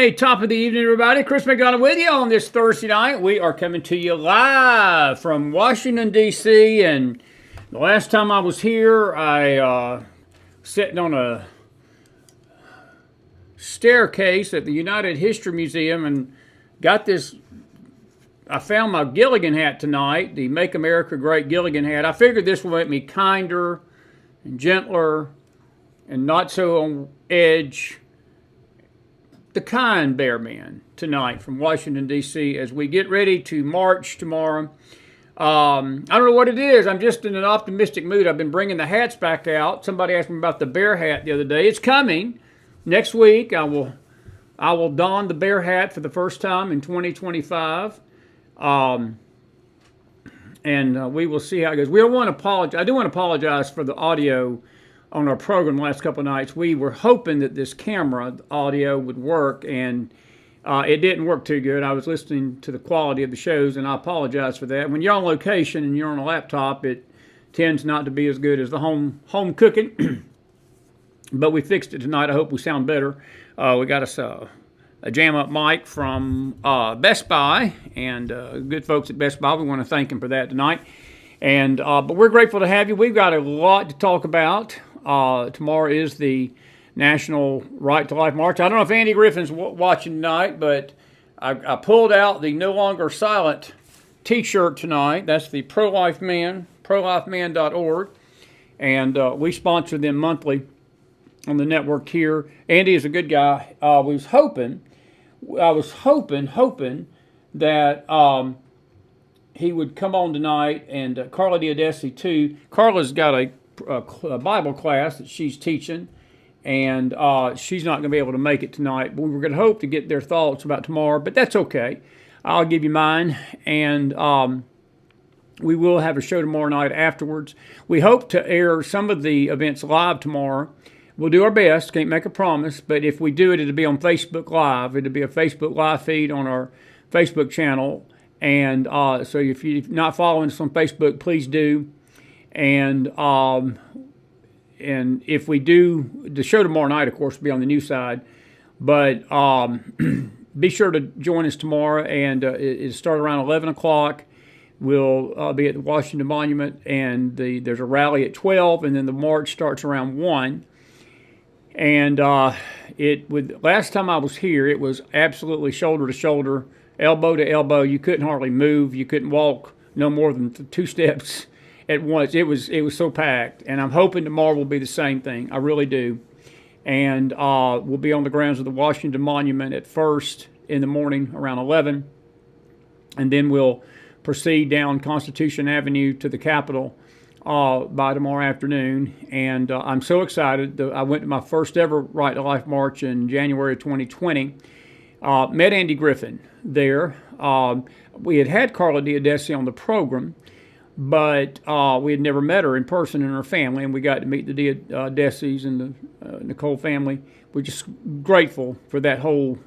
Hey, top of the evening, everybody. Chris McDonald with you on this Thursday night. We are coming to you live from Washington, D.C. And the last time I was here, I sitting on a staircase at the United History Museum and got this. I found my Gilligan hat tonight, the Make America Great Gilligan hat. I figured this would make me kinder and gentler and not so on edge. The kind bear man tonight from Washington, D.C. as we get ready to march tomorrow. I don't know what it is. I'm just in an optimistic mood. I've been bringing the hats back out. Somebody asked me about the bear hat the other day. It's coming. Next week, I will don the bear hat for the first time in 2025. And we will see how it goes. I do want to apologize for the audio on our program the last couple of nights. We were hoping that this camera audio would work, and it didn't work too good. I was listening to the quality of the shows, and I apologize for that. When you're on location and you're on a laptop, it tends not to be as good as the home cooking. But we fixed it tonight. I hope we sound better. We got us a jam-up mic from Best Buy, and good folks at Best Buy. We want to thank them for that tonight. And but we're grateful to have you. We've got a lot to talk about. Tomorrow is the National Right to Life March. I don't know if Andy Griffin's watching tonight, but I pulled out the No Longer Silent t-shirt tonight. That's the Pro-Life Man, prolifeman.org. And we sponsor them monthly on the network here. Andy is a good guy. I was hoping that he would come on tonight, and Carla Diodesi too. Carla's got a Bible class that she's teaching, and she's not going to be able to make it tonight. But we were going to hope to get their thoughts about tomorrow, but that's okay. I'll give you mine, and we will have a show tomorrow night afterwards. We hope to air some of the events live tomorrow. We'll do our best. Can't make a promise, but if we do it, it'll be on Facebook Live. It'll be a Facebook Live feed on our Facebook channel, and so if you're not following us on Facebook, please do. And if we do, the show tomorrow night, of course, will be on the news side. But be sure to join us tomorrow, and it'll start around 11 o'clock. We'll be at the Washington Monument, and there's a rally at 12, and then the march starts around 1. And last time I was here, it was absolutely shoulder to shoulder, elbow to elbow. You couldn't hardly move. You couldn't walk no more than 2 steps at once. It was so packed, and I'm hoping tomorrow will be the same thing. I really do. And we'll be on the grounds of the Washington Monument at first in the morning around 11, and then we'll proceed down Constitution Avenue to the Capitol by tomorrow afternoon. And I'm so excited. I went to my first ever Right to Life March in January of 2020. Met Andy Griffin there. We had Carla Diodesi on the program, but we had never met her in person and her family, and we got to meet the Diodesis and the Nicole family. We're just grateful for that whole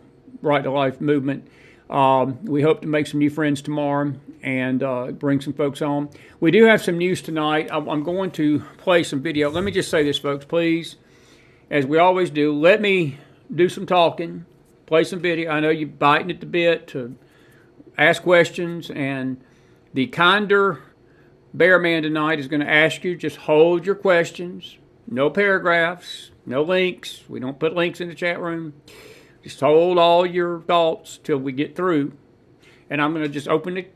Right to Life movement. We hope to make some new friends tomorrow and bring some folks on. We do have some news tonight. I'm going to play some video. Let me just say this, folks, please, as we always do, let me do some talking, play some video. I know you're biting at the bit to ask questions, and the kinder bear man tonight is going to ask you, just hold your questions. No paragraphs, no links. We don't put links in the chat room. Just hold all your thoughts till we get through. And I'm going to just open the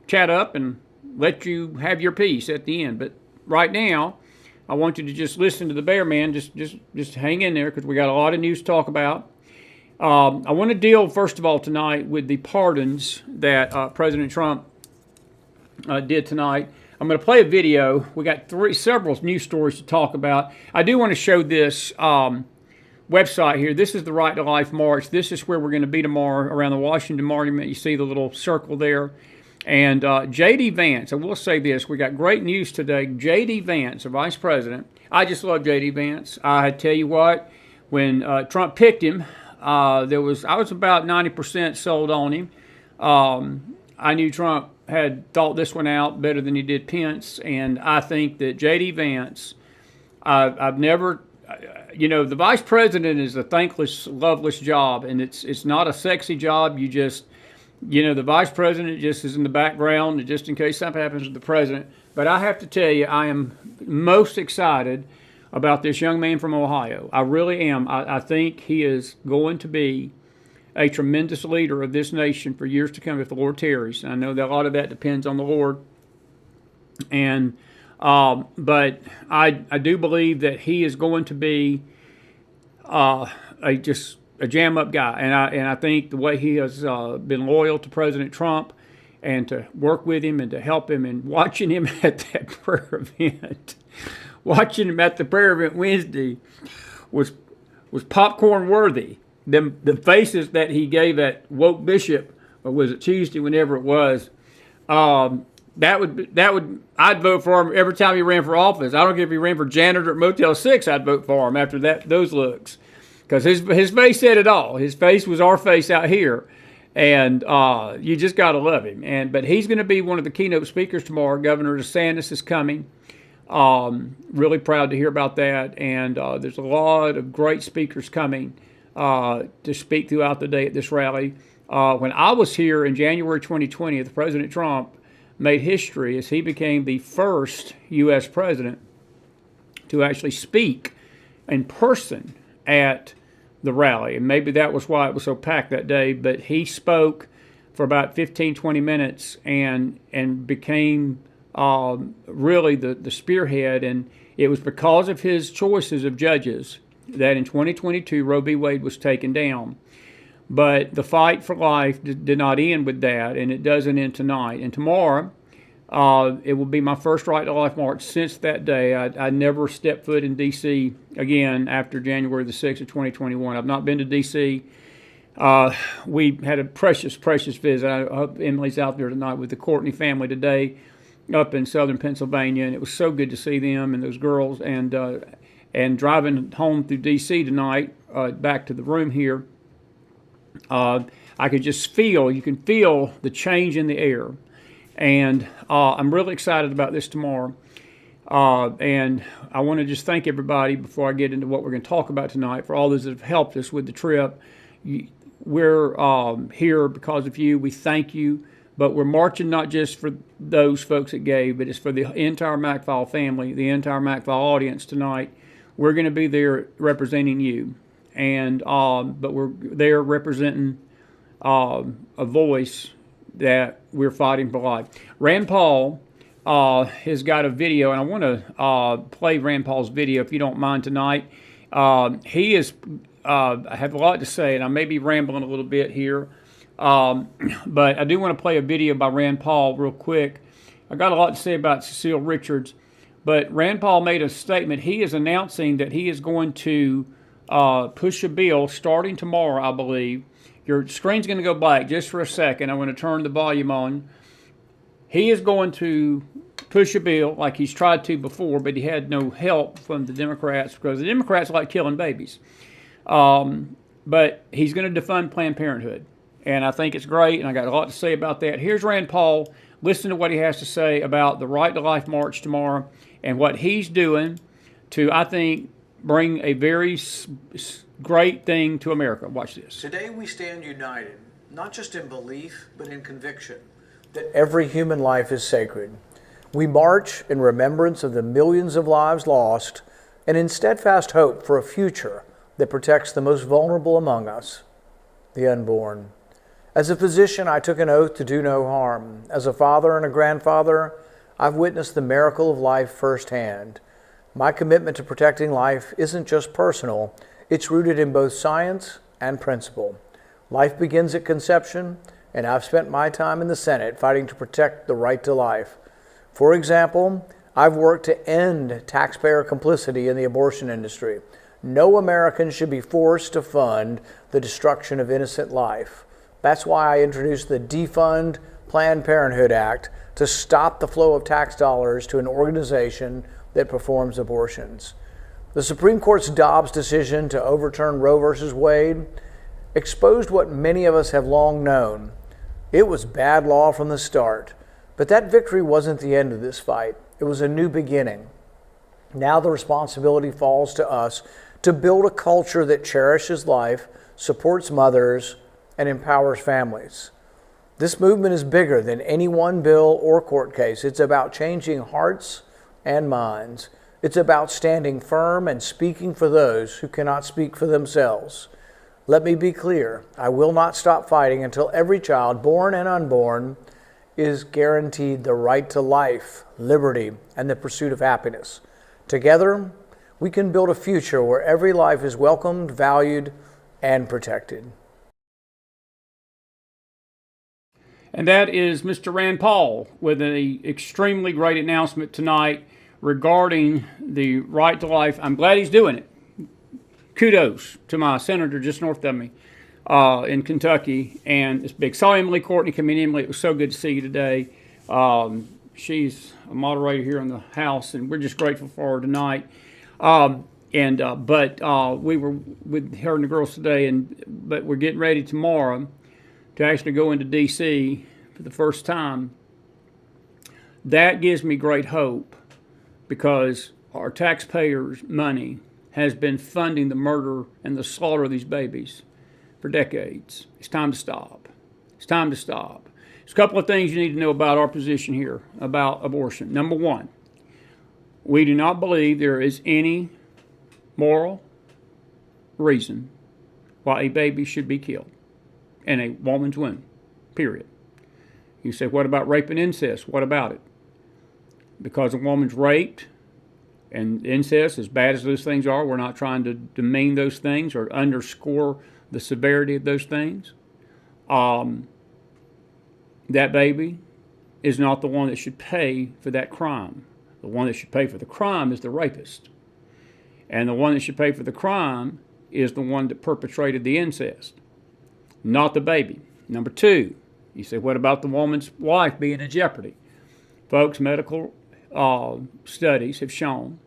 chat up and let you have your piece at the end. But right now, I want you to just listen to the bear man. Just hang in there, because we got a lot of news to talk about. I want to deal, first of all, tonight with the pardons that President Trump did tonight. I'm going to play a video. We got several news stories to talk about. I do want to show this website here. This is the Right to Life March. This is where we're going to be tomorrow around the Washington Monument. You see the little circle there. And J.D. Vance, I will say this. We got great news today. J.D. Vance, the Vice President. I just love J.D. Vance. I tell you what, when Trump picked him, I was about 90% sold on him. I knew Trump had thought this one out better than he did Pence, and I think that J.D. Vance, I've never the vice president is a thankless, loveless job, and it's not a sexy job. You just, the vice president just is in the background just in case something happens to the president. But I have to tell you, I am most excited about this young man from Ohio. I really am. I think he is going to be a tremendous leader of this nation for years to come if the Lord tarries. I know that a lot of that depends on the Lord. And but I do believe that he is going to be just a jam-up guy. And I think the way he has been loyal to President Trump and to work with him and to help him, and watching him at that prayer event, watching him at the prayer event Wednesday was popcorn worthy. The faces that he gave at Woke Bishop, or was it Tuesday, whenever it was, that would I'd vote for him every time he ran for office. I don't care if he ran for janitor at Motel 6, I'd vote for him after those looks, because his face said it all. His face was our face out here, and you just got to love him. But he's going to be one of the keynote speakers tomorrow. Governor DeSantis is coming. Really proud to hear about that, and there's a lot of great speakers coming to speak throughout the day at this rally. When I was here in January 2020, President Trump made history as he became the first U.S. president to actually speak in person at the rally. And maybe that was why it was so packed that day, but he spoke for about 15, 20 minutes and became really the spearhead. And it was because of his choices of judges that in 2022 Roe v. Wade was taken down. But the fight for life did not end with that, and it doesn't end tonight. And tomorrow, it will be my first Right to Life march since that day. I never stepped foot in D.C. again after January the 6th of 2021. I've not been to D.C. We had a precious, precious visit. I hope Emily's out there tonight with the Courtney family today up in southern Pennsylvania, and it was so good to see them and those girls. And driving home through D.C. tonight, back to the room here, I could just feel, you can feel the change in the air. And I'm really excited about this tomorrow. And I want to just thank everybody before I get into what we're going to talk about tonight, for all those that have helped us with the trip. We're here because of you. We thank you. But we're marching not just for those folks that gave, but it's for the entire McFile family, the entire McFile audience tonight. We're going to be there representing you. And but we're there representing a voice that we're fighting for life. Rand Paul has got a video, and I want to play Rand Paul's video if you don't mind tonight. He is, I have a lot to say, and I may be rambling a little bit here, but I do want to play a video by Rand Paul real quick. I got a lot to say about Cecile Richards, but Rand Paul made a statement. He is announcing that he is going to push a bill starting tomorrow, I believe. Your screen's going to go black just for a second. I'm going to turn the volume on. He is going to push a bill like he's tried to before, but he had no help from the Democrats because the Democrats like killing babies. But he's going to defund Planned Parenthood. And I think it's great, and I got a lot to say about that. Here's Rand Paul. Listen to what he has to say about the Right to Life March tomorrow and what he's doing to, I think, bring a very great thing to America. Watch this. Today we stand united, not just in belief, but in conviction that every human life is sacred. We march in remembrance of the millions of lives lost and in steadfast hope for a future that protects the most vulnerable among us, the unborn. As a physician, I took an oath to do no harm. As a father and a grandfather, I've witnessed the miracle of life firsthand. My commitment to protecting life isn't just personal, it's rooted in both science and principle. Life begins at conception, and I've spent my time in the Senate fighting to protect the right to life. For example, I've worked to end taxpayer complicity in the abortion industry. No American should be forced to fund the destruction of innocent life. That's why I introduced the Defund Planned Parenthood Act to stop the flow of tax dollars to an organization that performs abortions. The Supreme Court's Dobbs decision to overturn Roe v. Wade exposed what many of us have long known. It was bad law from the start, but that victory wasn't the end of this fight. It was a new beginning. Now the responsibility falls to us to build a culture that cherishes life, supports mothers, and empowers families. This movement is bigger than any one bill or court case. It's about changing hearts and minds. It's about standing firm and speaking for those who cannot speak for themselves. Let me be clear, I will not stop fighting until every child, born and unborn, is guaranteed the right to life, liberty, and the pursuit of happiness. Together, we can build a future where every life is welcomed, valued, and protected. And that is Mr. Rand Paul with an extremely great announcement tonight regarding the right to life. I'm glad he's doing it. Kudos to my senator just north of me in Kentucky. And it's big. Saw Emily Courtney come in. Emily, it was so good to see you today. She's a moderator here in the House, and we're just grateful for her tonight. But we were with her and the girls today, but we're getting ready tomorrow to actually go into D.C. for the first time. That gives me great hope because our taxpayers' money has been funding the murder and the slaughter of these babies for decades. It's time to stop. It's time to stop. There's a couple of things you need to know about our position here about abortion. Number one, we do not believe there is any moral reason why a baby should be killed in a woman's womb, period. You say, what about rape and incest? What about it? Because a woman's raped and incest, as bad as those things are, we're not trying to demean those things or underscore the severity of those things. That baby is not the one that should pay for that crime. The one that should pay for the crime is the rapist. And the one that should pay for the crime is the one that perpetrated the incest, not the baby. Number two, you say, what about the woman's life being in jeopardy? Folks, medical studies have shown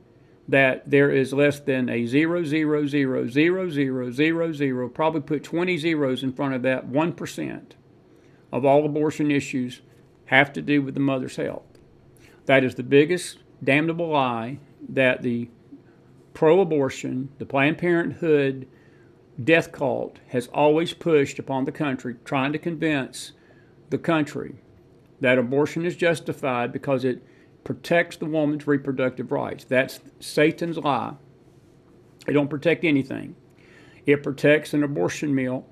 that there is less than a 0.0000000, probably put 20 zeros in front of that, 1% of all abortion issues have to do with the mother's health. That is the biggest damnable lie that the pro-abortion, the Planned Parenthood death cult has always pushed upon the country, trying to convince the country that abortion is justified because it protects the woman's reproductive rights. That's Satan's lie. It don't protect anything. It protects an abortion mill.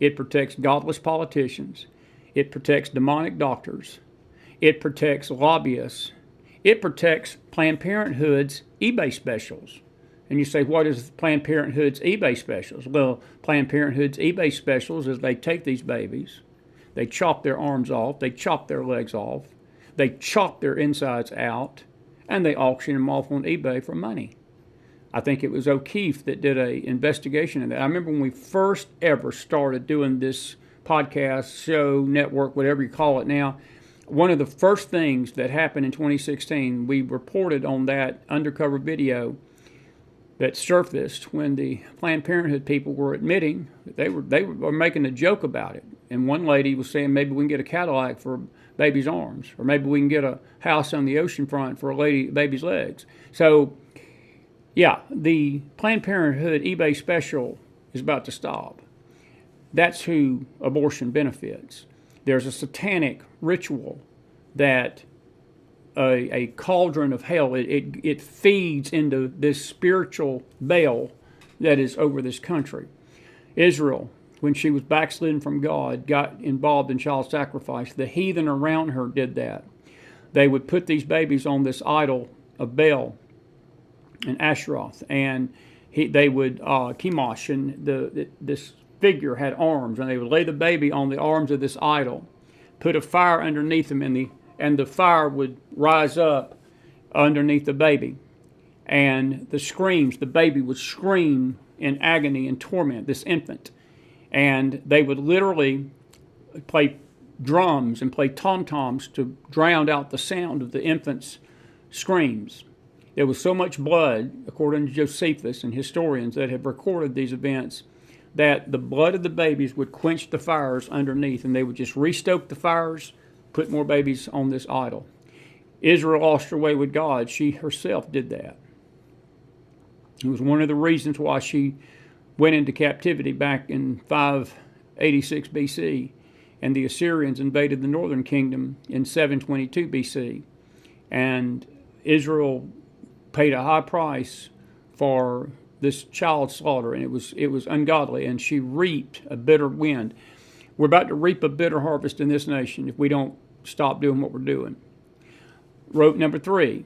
It protects godless politicians. It protects demonic doctors. It protects lobbyists. It protects Planned Parenthood's eBay specials. And you say, what is Planned Parenthood's eBay specials? Well, Planned Parenthood's eBay specials is they take these babies, they chop their arms off, they chop their legs off, they chop their insides out, and they auction them off on eBay for money. I think it was O'Keefe that did an investigation of that. I remember when we first ever started doing this podcast, show, network, whatever you call it now, one of the first things that happened in 2016, we reported on that undercover video that surfaced when the Planned Parenthood people were admitting that they were making a joke about it. And one lady was saying maybe we can get a Cadillac for a baby's arms, or maybe we can get a house on the ocean front for a baby's legs. So, yeah, the Planned Parenthood eBay special is about to stop. That's who abortion benefits. There's a satanic ritual that a cauldron of hell, it feeds into this spiritual bell that is over this country. Israel, when she was backslidden from God, got involved in child sacrifice. The heathen around her did that. They would put these babies on this idol of Baal and Asheroth, and they would Chemosh, and this figure had arms, and they would lay the baby on the arms of this idol, put a fire underneath him, and the fire would rise up underneath the baby. And the baby would scream in agony and torment, this infant. And they would literally play drums and play tom-toms to drown out the sound of the infant's screams. There was so much blood, according to Josephus and historians that have recorded these events, that the blood of the babies would quench the fires underneath, and they would just restoke the fires, put more babies on this idol. Israel lost her way with God. She herself did that. It was one of the reasons why she went into captivity back in 586 BC, and the Assyrians invaded the northern kingdom in 722 BC. And Israel paid a high price for this child slaughter, and it was ungodly, and she reaped a bitter wind. We're about to reap a bitter harvest in this nation if we don't stop doing what we're doing. Rope number 3.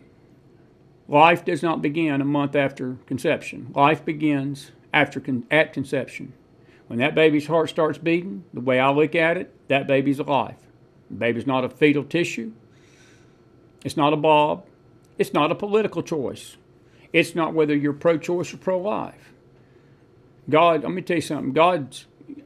Life does not begin a month after conception. Life begins at conception. When that baby's heart starts beating, the way I look at it, that baby's alive. The baby's not a fetal tissue. It's not a blob. It's not a political choice. It's not whether you're pro-choice or pro-life. God, let me tell you something.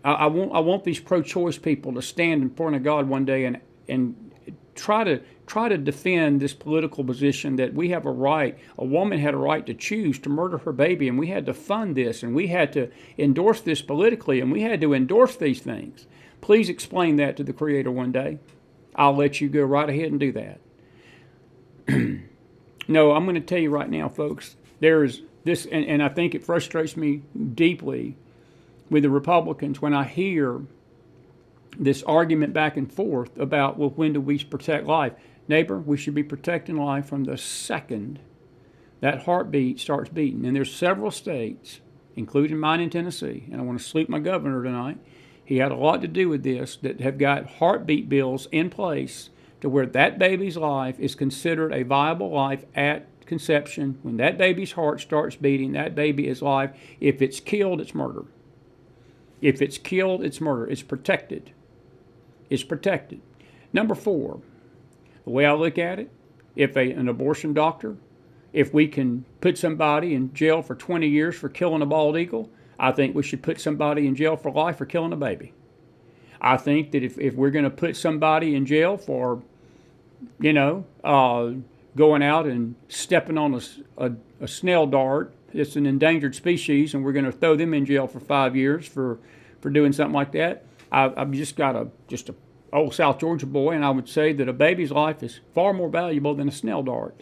I want these pro-choice people to stand in front of God one day and try to defend this political position that we have a right. A woman had a right to choose to murder her baby, and we had to fund this, and we had to endorse this politically, and we had to endorse these things. Please explain that to the Creator one day. I'll let you go right ahead and do that. No, I'm going to tell you right now, folks, there's this, and I think it frustrates me deeply with the Republicans when I hear this argument back and forth about, well, when do we protect life? Neighbor, we should be protecting life from the second that heartbeat starts beating. And there's several states, including mine in Tennessee, and I want to salute my governor tonight. He had a lot to do with this, that have got heartbeat bills in place to where that baby's life is considered a viable life at conception. When that baby's heart starts beating, that baby is live. If it's killed, it's murder. If it's killed, it's murder. It's protected. It's protected. Number 4, the way I look at it, if an abortion doctor, if we can put somebody in jail for 20 years for killing a bald eagle, I think we should put somebody in jail for life for killing a baby. I think that if we're going to put somebody in jail for, going out and stepping on a snail dart, it's an endangered species, and we're going to throw them in jail for 5 years for doing something like that. I've just got a old South Georgia boy, and I would say that a baby's life is far more valuable than a snail dart.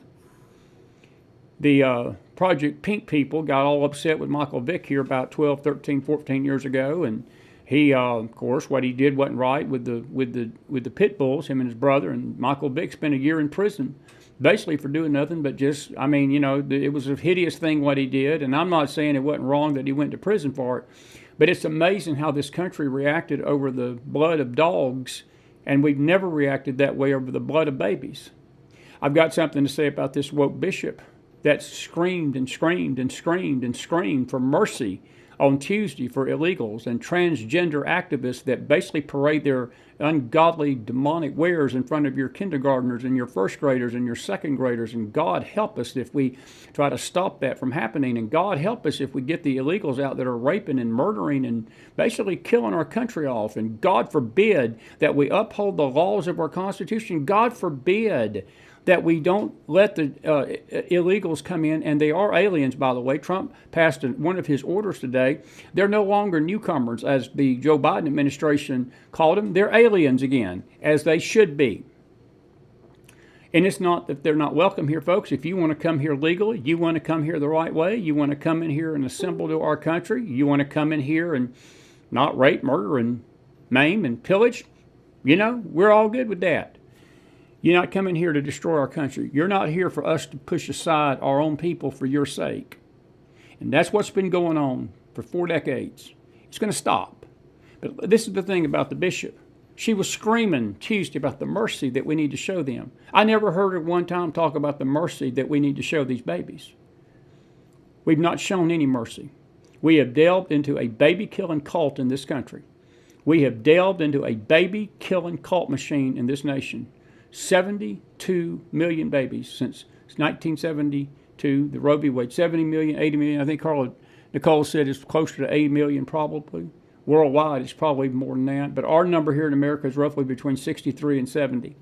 The Project Pink people got all upset with Michael Vick here about 12, 13, 14 years ago, and he, of course, what he did wasn't right with the pit bulls, him and his brother, and Michael Vick spent a year in prison, basically for doing nothing but just, it was a hideous thing what he did, and I'm not saying it wasn't wrong that he went to prison for it, but it's amazing how this country reacted over the blood of dogs, and we've never reacted that way over the blood of babies. I've got something to say about this woke bishop that screamed and screamed and screamed and screamed for mercy on Tuesday for illegals and transgender activists that basically parade their ungodly demonic wares in front of your kindergartners and your first graders and your second graders. And God help us if we try to stop that from happening. And God help us if we get the illegals out that are raping and murdering and basically killing our country off. And God forbid that we uphold the laws of our Constitution. God forbid that we don't let the illegals come in, and they are aliens, by the way. Trump passed one of his orders today. They're no longer newcomers, as the Joe Biden administration called them. They're aliens again, as they should be. And it's not that they're not welcome here, folks. If you want to come here legally, you want to come here the right way, you want to come in here and assemble to our country, you want to come in here and not rape, murder, and maim and pillage, we're all good with that. You're not coming here to destroy our country. You're not here for us to push aside our own people for your sake. And that's what's been going on for 4 decades. It's going to stop. But this is the thing about the bishop. She was screaming Tuesday about the mercy that we need to show them. I never heard her one time talk about the mercy that we need to show these babies. We've not shown any mercy. We have delved into a baby-killing cult in this country. We have delved into a baby-killing cult machine in this nation. 72 million babies since 1972. The Roe v. Wade, 70 million, 80 million. I think Nicole said it's closer to 80 million probably. Worldwide, it's probably more than that. But our number here in America is roughly between 63 and 70.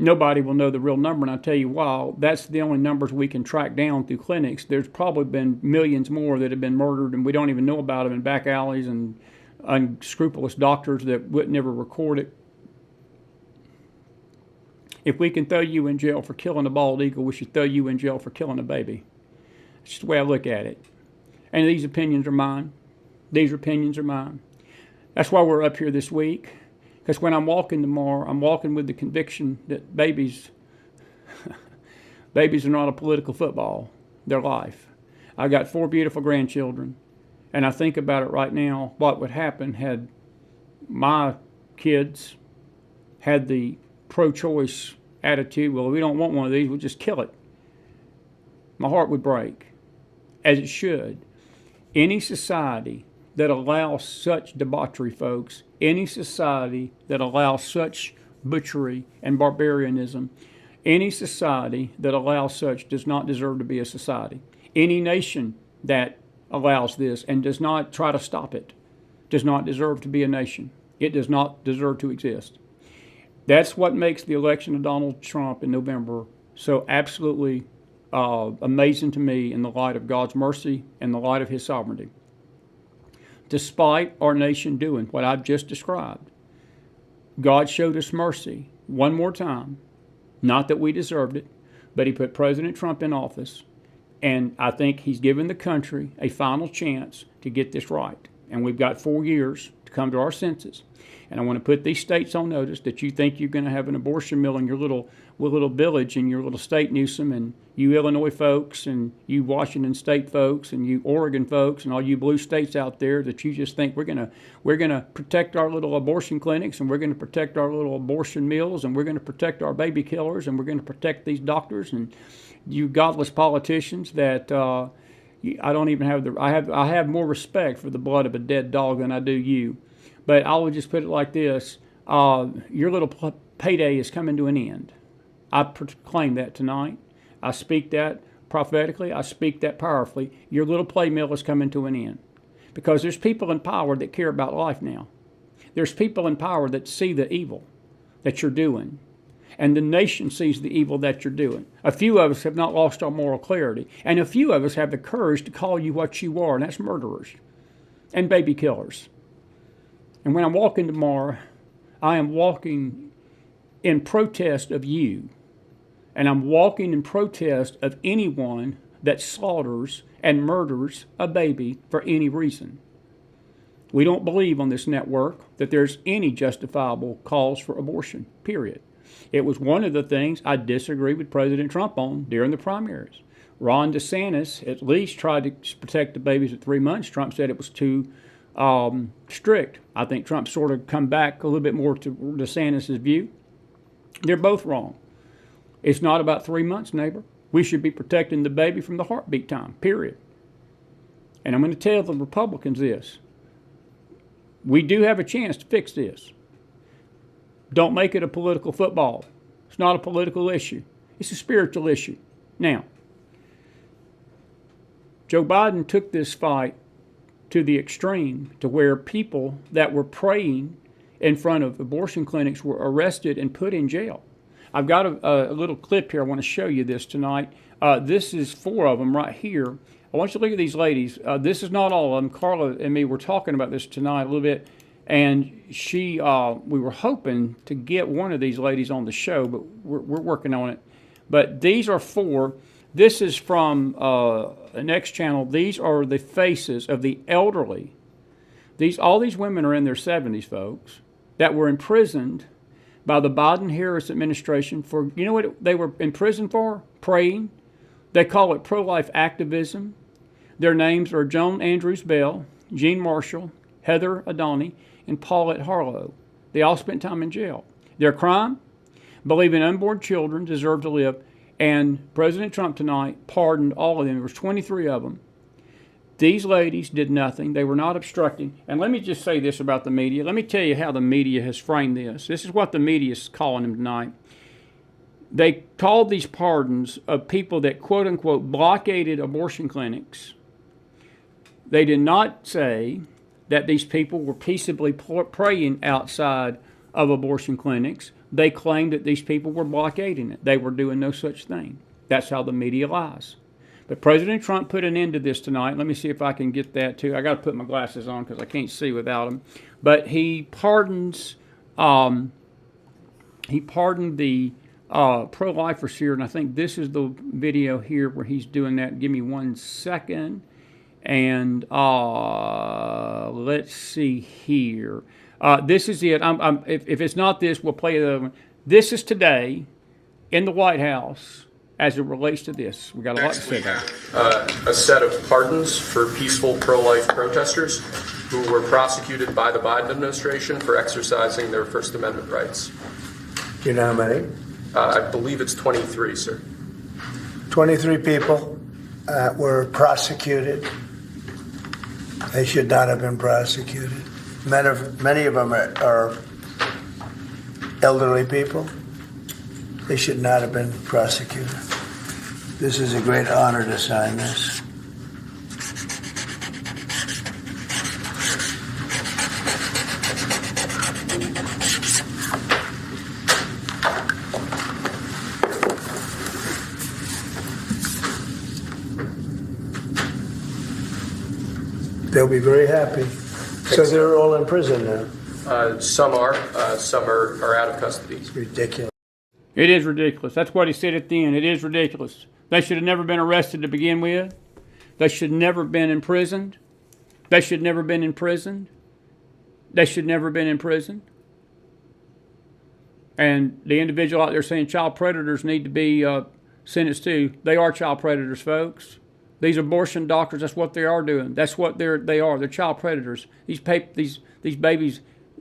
Nobody will know the real number, and I'll tell you why. That's the only numbers we can track down through clinics. There's probably been millions more that have been murdered, and we don't even know about them in back alleys and unscrupulous doctors that would never record it. If we can throw you in jail for killing a bald eagle, we should throw you in jail for killing a baby. just the way I look at it. And these opinions are mine. These opinions are mine. That's why we're up here this week. Because when I'm walking tomorrow, I'm walking with the conviction that babies are not a political football. They're life. I've got 4 beautiful grandchildren. And I think about it right now, what would happen had my kids had the pro-choice attitude, well, we don't want one of these, we'll just kill it. My heart would break, as it should. Any society that allows such debauchery, folks, any society that allows such butchery and barbarianism, any society that allows such does not deserve to be a society. Any nation that allows this and does not try to stop it does not deserve to be a nation. It does not deserve to exist. That's what makes the election of Donald Trump in November so absolutely amazing to me in the light of God's mercy and the light of His sovereignty. Despite our nation doing what I've just described, God showed us mercy one more time. Not that we deserved it, but He put President Trump in office, and I think He's given the country a final chance to get this right. And we've got 4 years to come to our senses. And I want to put these states on notice that you think you're going to have an abortion mill in your little village, in your little state, Newsom, and you Illinois folks, and you Washington State folks, and you Oregon folks, and all you blue states out there that you just think we're gonna protect our little abortion clinics, and we're going to protect our little abortion mills, and we're going to protect our baby killers, and we're going to protect these doctors, and you godless politicians that I don't even have I have more respect for the blood of a dead dog than I do you. But I will just put it like this. Your little payday is coming to an end. I proclaim that tonight. I speak that prophetically. I speak that powerfully. Your little play mill is coming to an end. Because there's people in power that care about life now. There's people in power that see the evil that you're doing. And the nation sees the evil that you're doing. A few of us have not lost our moral clarity. And a few of us have the courage to call you what you are, and that's murderers and baby killers. And when I'm walking tomorrow, I am walking in protest of you. And I'm walking in protest of anyone that slaughters and murders a baby for any reason. We don't believe on this network that there's any justifiable cause for abortion, period. It was one of the things I disagreed with President Trump on during the primaries. Ron DeSantis at least tried to protect the babies at 3 months. Trump said it was too strict. I think Trump sort of come back a little bit more to DeSantis' view. They're both wrong. It's not about 3 months, neighbor. We should be protecting the baby from the heartbeat time, period. And I'm going to tell the Republicans this. We do have a chance to fix this. Don't make it a political football. It's not a political issue. It's a spiritual issue. Now, Joe Biden took this fight to the extreme to where people that were praying in front of abortion clinics were arrested and put in jail. I've got a little clip here. I want to show you this tonight. This is 4 of them right here. I want you to look at these ladies. This is not all of them. Carla and me were talking about this tonight a little bit, and we were hoping to get one of these ladies on the show, but we're working on it. But these are 4. This is from the next channel. These are the faces of the elderly. All these women are in their 70s, folks, that were imprisoned by the Biden-Harris administration for, you know what they were in prison for? Praying. They call it pro-life activism. Their names are Joan Andrews Bell, Jean Marshall, Heather Adani, and Paulette Harlow. They all spent time in jail. Their crime? Believing unborn children deserve to live. And President Trump tonight pardoned all of them. There was 23 of them. These ladies did nothing. They were not obstructing. And let me just say this about the media. Let me tell you how the media has framed this. This is what the media is calling them tonight. They called these pardons of people that, quote unquote, blockaded abortion clinics. They did not say that these people were peaceably praying outside of abortion clinics. They claimed that these people were blockading it. They were doing no such thing. That's how the media lies. But President Trump put an end to this tonight. Let me see if I can get that too. I got to put my glasses on because I can't see without them. But he pardons. He pardoned the pro-lifers here, and I think this is the video here where he's doing that. Give me 1 second. And let's see here. This is it. If it's not this, we'll play the other one. This is today in the White House as it relates to this. We got a lot to say about it. A set of pardons for peaceful pro-life protesters who were prosecuted by the Biden administration for exercising their First Amendment rights. Do you know how many? I believe it's 23, sir. 23 people were prosecuted. They should not have been prosecuted. Many of them are elderly people. They should not have been prosecuted. This is a great honor to sign this. They'll be very happy. So they're all in prison now. Some are out of custody. It's ridiculous. It is ridiculous. That's what he said at the end. It is ridiculous. They should have never been arrested to begin with. They should never have been imprisoned. They should never have been imprisoned. They should never have been imprisoned. And the individual out there saying child predators need to be sentenced too. They are child predators, folks. These abortion doctors, that's what they are doing. That's what they are. They're child predators. These babies,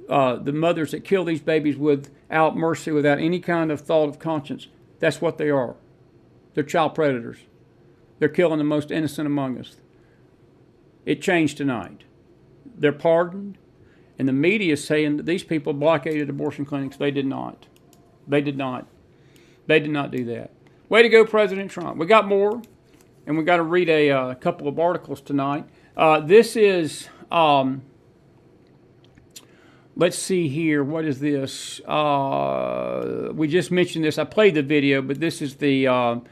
the mothers that kill these babies without mercy, without any kind of thought of conscience, that's what they are. They're child predators. They're killing the most innocent among us. It changed tonight. They're pardoned, and the media is saying that these people blockaded abortion clinics. They did not. They did not. They did not do that. Way to go, President Trump. We got more. And we got to read a couple of articles tonight. This is, let's see here. What is this? We just mentioned this. I played the video, but this is the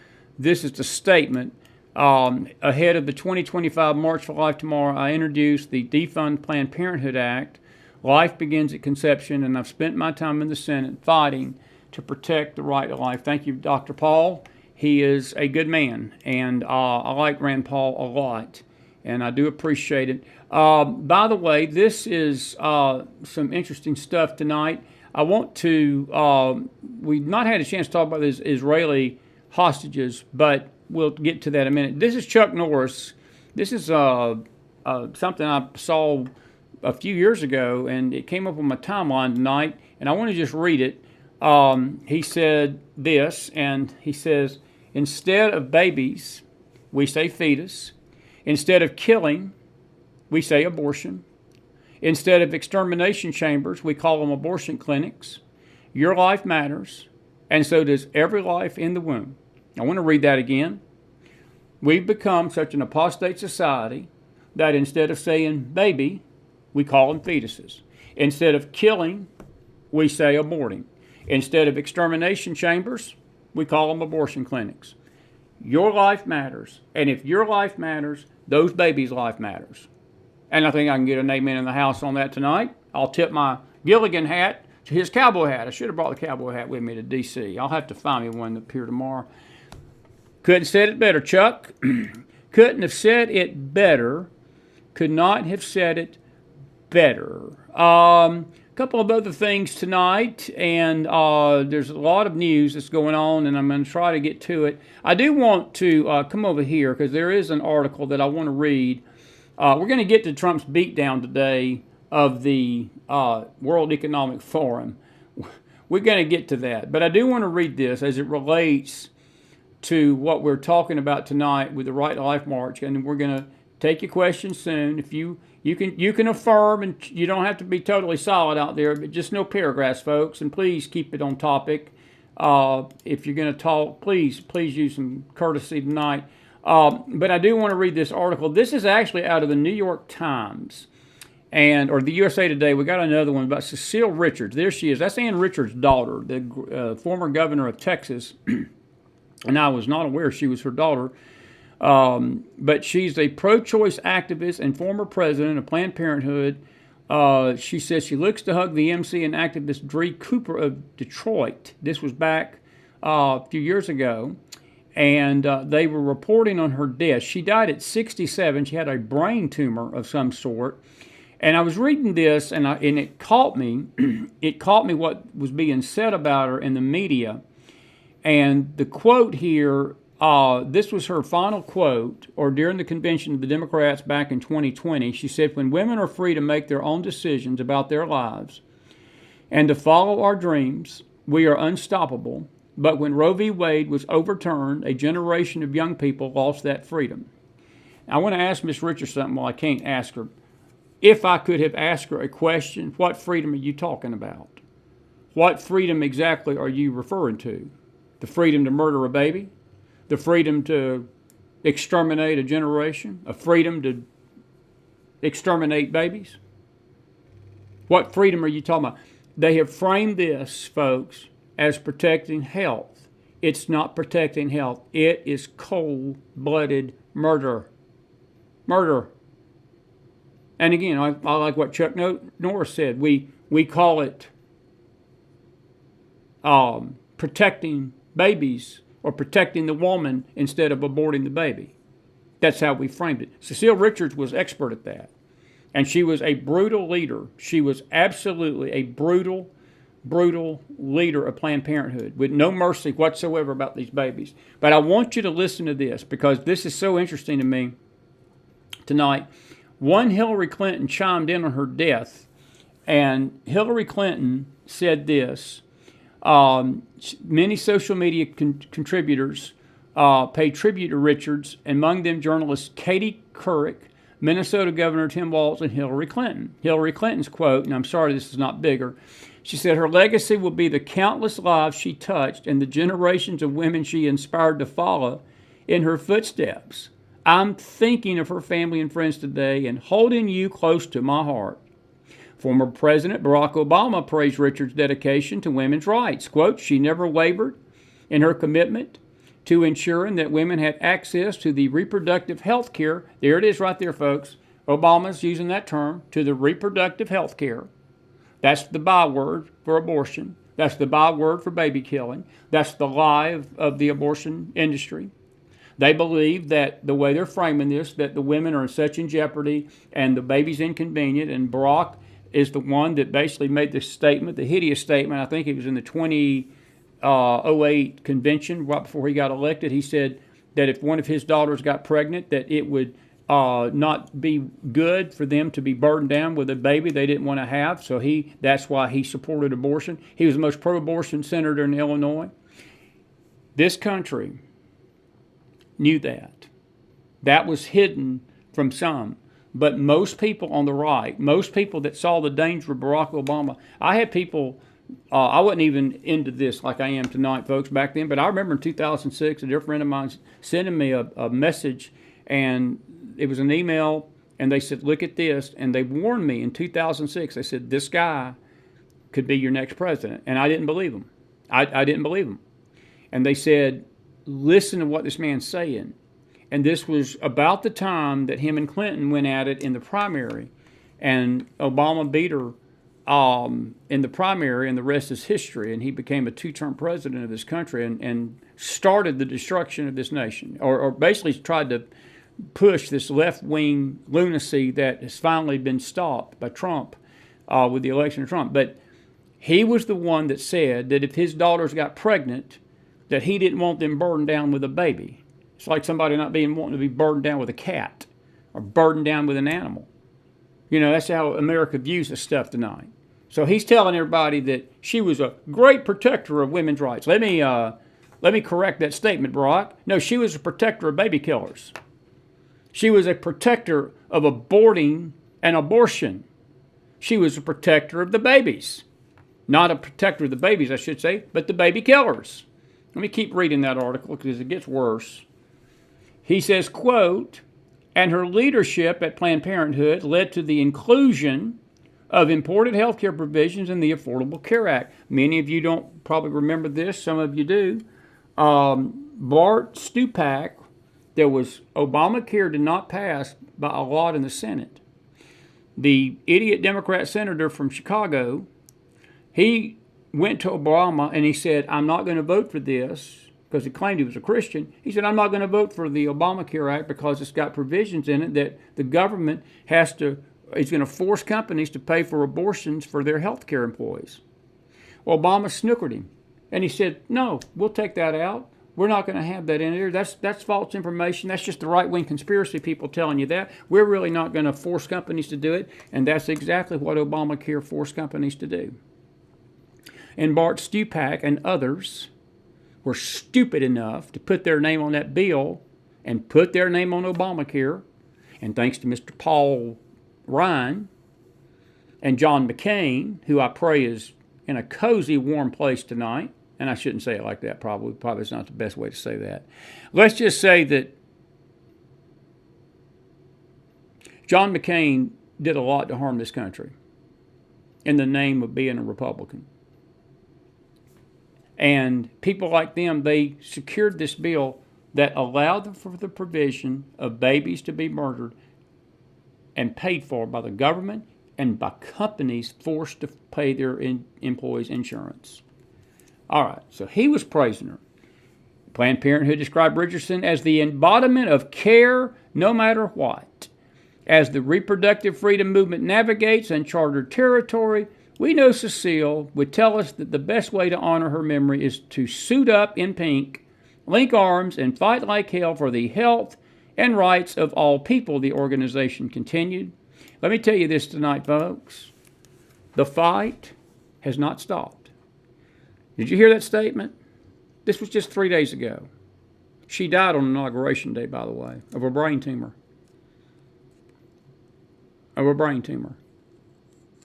statement. Ahead of the 2025 March for Life tomorrow, I introduced the Defund Planned Parenthood Act. Life begins at conception, and I've spent my time in the Senate fighting to protect the right to life. Thank you, Dr. Paul. He is a good man, and I like Rand Paul a lot, and I do appreciate it. By the way, this is some interesting stuff tonight. I want to, we've not had a chance to talk about these Israeli hostages, but we'll get to that in a minute. This is Chuck Norris. This is something I saw a few years ago, and it came up on my timeline tonight, and I want to just read it. He said this, and he says, instead of babies, we say fetus. Instead of killing, we say abortion. Instead of extermination chambers, we call them abortion clinics. Your life matters, and so does every life in the womb. I want to read that again. We've become such an apostate society that instead of saying baby, we call them fetuses. Instead of killing, we say aborting. Instead of extermination chambers, we call them abortion clinics. Your life matters. And if your life matters, those babies' life matters. And I think I can get an amen in the house on that tonight. I'll tip my Gilligan hat to his cowboy hat. I should have brought the cowboy hat with me to D.C. I'll have to find me one up here tomorrow. Couldn't have said it better, Chuck. Couldn't have said it better. Could not have said it better. Couple of other things tonight, and there's a lot of news that's going on, and I'm going to try to get to it. I do want to come over here because there is an article that I want to read. We're going to get to Trump's beatdown today of the World Economic Forum. We're going to get to that, but I do want to read this as it relates to what we're talking about tonight with the Right to Life March, and we're going to take your questions soon. If you can affirm, and you don't have to be totally solid out there, but just no paragraphs, folks. And please keep it on topic. If you're going to talk, please use some courtesy tonight. But I do want to read this article. This is actually out of the New York Times or the USA Today. We got another one about Cecile Richards. There she is. That's Ann Richards' daughter, the former governor of Texas. And I was not aware she was her daughter. But she's a pro-choice activist and former president of Planned Parenthood. She says she looks to hug the MC and activist Dree Cooper of Detroit. This was back a few years ago, and they were reporting on her death. She died at 67. She had a brain tumor of some sort. And I was reading this, and it caught me. It caught me what was being said about her in the media. And the quote here, this was her final quote, or during the convention of the Democrats back in 2020. She said, "When women are free to make their own decisions about their lives and to follow our dreams, we are unstoppable. But when Roe v. Wade was overturned, a generation of young people lost that freedom." I want to ask Ms. Richards something. Well, I can't ask her. If I could have asked her a question, what freedom are you talking about? What freedom exactly are you referring to? The freedom to murder a baby? The freedom to exterminate a generation? A freedom to exterminate babies? What freedom are you talking about? They have framed this, folks, as protecting health. It's not protecting health. It is cold-blooded murder. Murder. And again, I like what Chuck Norris said. We call it protecting babies or protecting the woman instead of aborting the baby. That's how we framed it. Cecile Richards was expert at that. And she was a brutal leader. She was absolutely a brutal leader of Planned Parenthood with no mercy whatsoever about these babies. But I want you to listen to this because this is so interesting to me tonight. One Hillary Clinton chimed in on her death, and Hillary Clinton said this. Many social media contributors paid tribute to Richards, among them journalists Katie Couric, Minnesota Governor Tim Walz, and Hillary Clinton. Hillary Clinton's quote, and I'm sorry this is not bigger, she said, "Her legacy will be the countless lives she touched and the generations of women she inspired to follow in her footsteps. I'm thinking of her family and friends today and holding you close to my heart." Former President Barack Obama praised Richards' dedication to women's rights. Quote, "She never wavered in her commitment to ensuring that women had access to the reproductive health care." There it is right there, folks. Obama's using that term, to the reproductive health care. That's the byword for abortion. That's the byword for baby killing. That's the lie of the abortion industry. They believe that the way they're framing this, that the women are such in jeopardy and the baby's inconvenient, and Barack is the one that basically made this statement, the hideous statement. I think it was in the 2008 convention, right before he got elected. He said that if one of his daughters got pregnant, that it would not be good for them to be burdened down with a baby they didn't want to have. So that's why he supported abortion. He was the most pro-abortion senator in Illinois. This country knew that. That was hidden from some. But most people on the right, most people that saw the danger of Barack Obama, I had people, I wasn't even into this like I am tonight, folks, back then, but I remember in 2006, a dear friend of mine sending me a message, and it was an email, and they said, "Look at this," and they warned me in 2006. They said, "This guy could be your next president," and I didn't believe them. I didn't believe them. And they said, "Listen to what this man's saying." And this was about the time that him and Clinton went at it in the primary. And Obama beat her in the primary, and the rest is history. And he became a two-term president of this country and started the destruction of this nation, or basically tried to push this left-wing lunacy that has finally been stopped by Trump with the election of Trump. But he was the one that said that if his daughters got pregnant, that he didn't want them burdened down with a baby. It's like somebody not wanting to be burdened down with a cat or burdened down with an animal. You know, that's how America views this stuff tonight. So he's telling everybody that she was a great protector of women's rights. Let me correct that statement, Barack. No, she was a protector of baby killers. She was a protector of aborting and abortion. She was a protector of the babies. Not a protector of the babies, I should say, but the baby killers. Let me keep reading that article because it gets worse. He says, quote, "And her leadership at Planned Parenthood led to the inclusion of important health care provisions in the Affordable Care Act." Many of you don't probably remember this. Some of you do. Bart Stupak, there was Obamacare did not pass by a lot in the Senate. The idiot Democrat senator from Chicago, he went to Obama and he said, I'm not going to vote for this, because he claimed he was a Christian. He said, I'm not going to vote for the Obamacare Act because it's got provisions in it that the government is going to force companies to pay for abortions for their health care employees. Well, Obama snookered him. And he said, no, we'll take that out. We're not going to have that in there. That's false information. That's just the right-wing conspiracy people telling you that. We're really not going to force companies to do it. And that's exactly what Obamacare forced companies to do. And Bart Stupak and others were stupid enough to put their name on that bill and put their name on Obamacare. And thanks to Mr. Paul Ryan and John McCain, who I pray is in a cozy, warm place tonight, and I shouldn't say it like that, probably it's not the best way to say that. Let's just say that John McCain did a lot to harm this country in the name of being a Republican. And people like them, they secured this bill that allowed for the provision of babies to be murdered and paid for by the government and by companies forced to pay their employees' insurance. All right, so he was praising her. Planned Parenthood described Richardson as the embodiment of care no matter what. As the reproductive freedom movement navigates uncharted territory, we know Cecile would tell us that the best way to honor her memory is to suit up in pink, link arms, and fight like hell for the health and rights of all people, the organization continued. Let me tell you this tonight, folks. The fight has not stopped. Did you hear that statement? This was just 3 days ago. She died on Inauguration Day, by the way, of a brain tumor.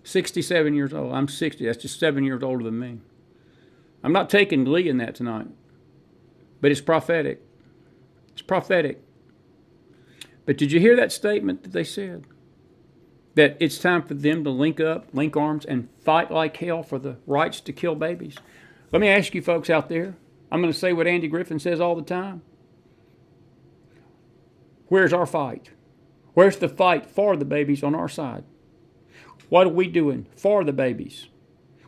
67 years old. I'm 60. That's just 7 years older than me. I'm not taking glee in that tonight. But it's prophetic. It's prophetic. But did you hear that statement that they said? That it's time for them to link up, link arms, and fight like hell for the rights to kill babies. Let me ask you folks out there. I'm going to say what Andy Griffin says all the time. Where's our fight? Where's the fight for the babies on our side? What are we doing for the babies?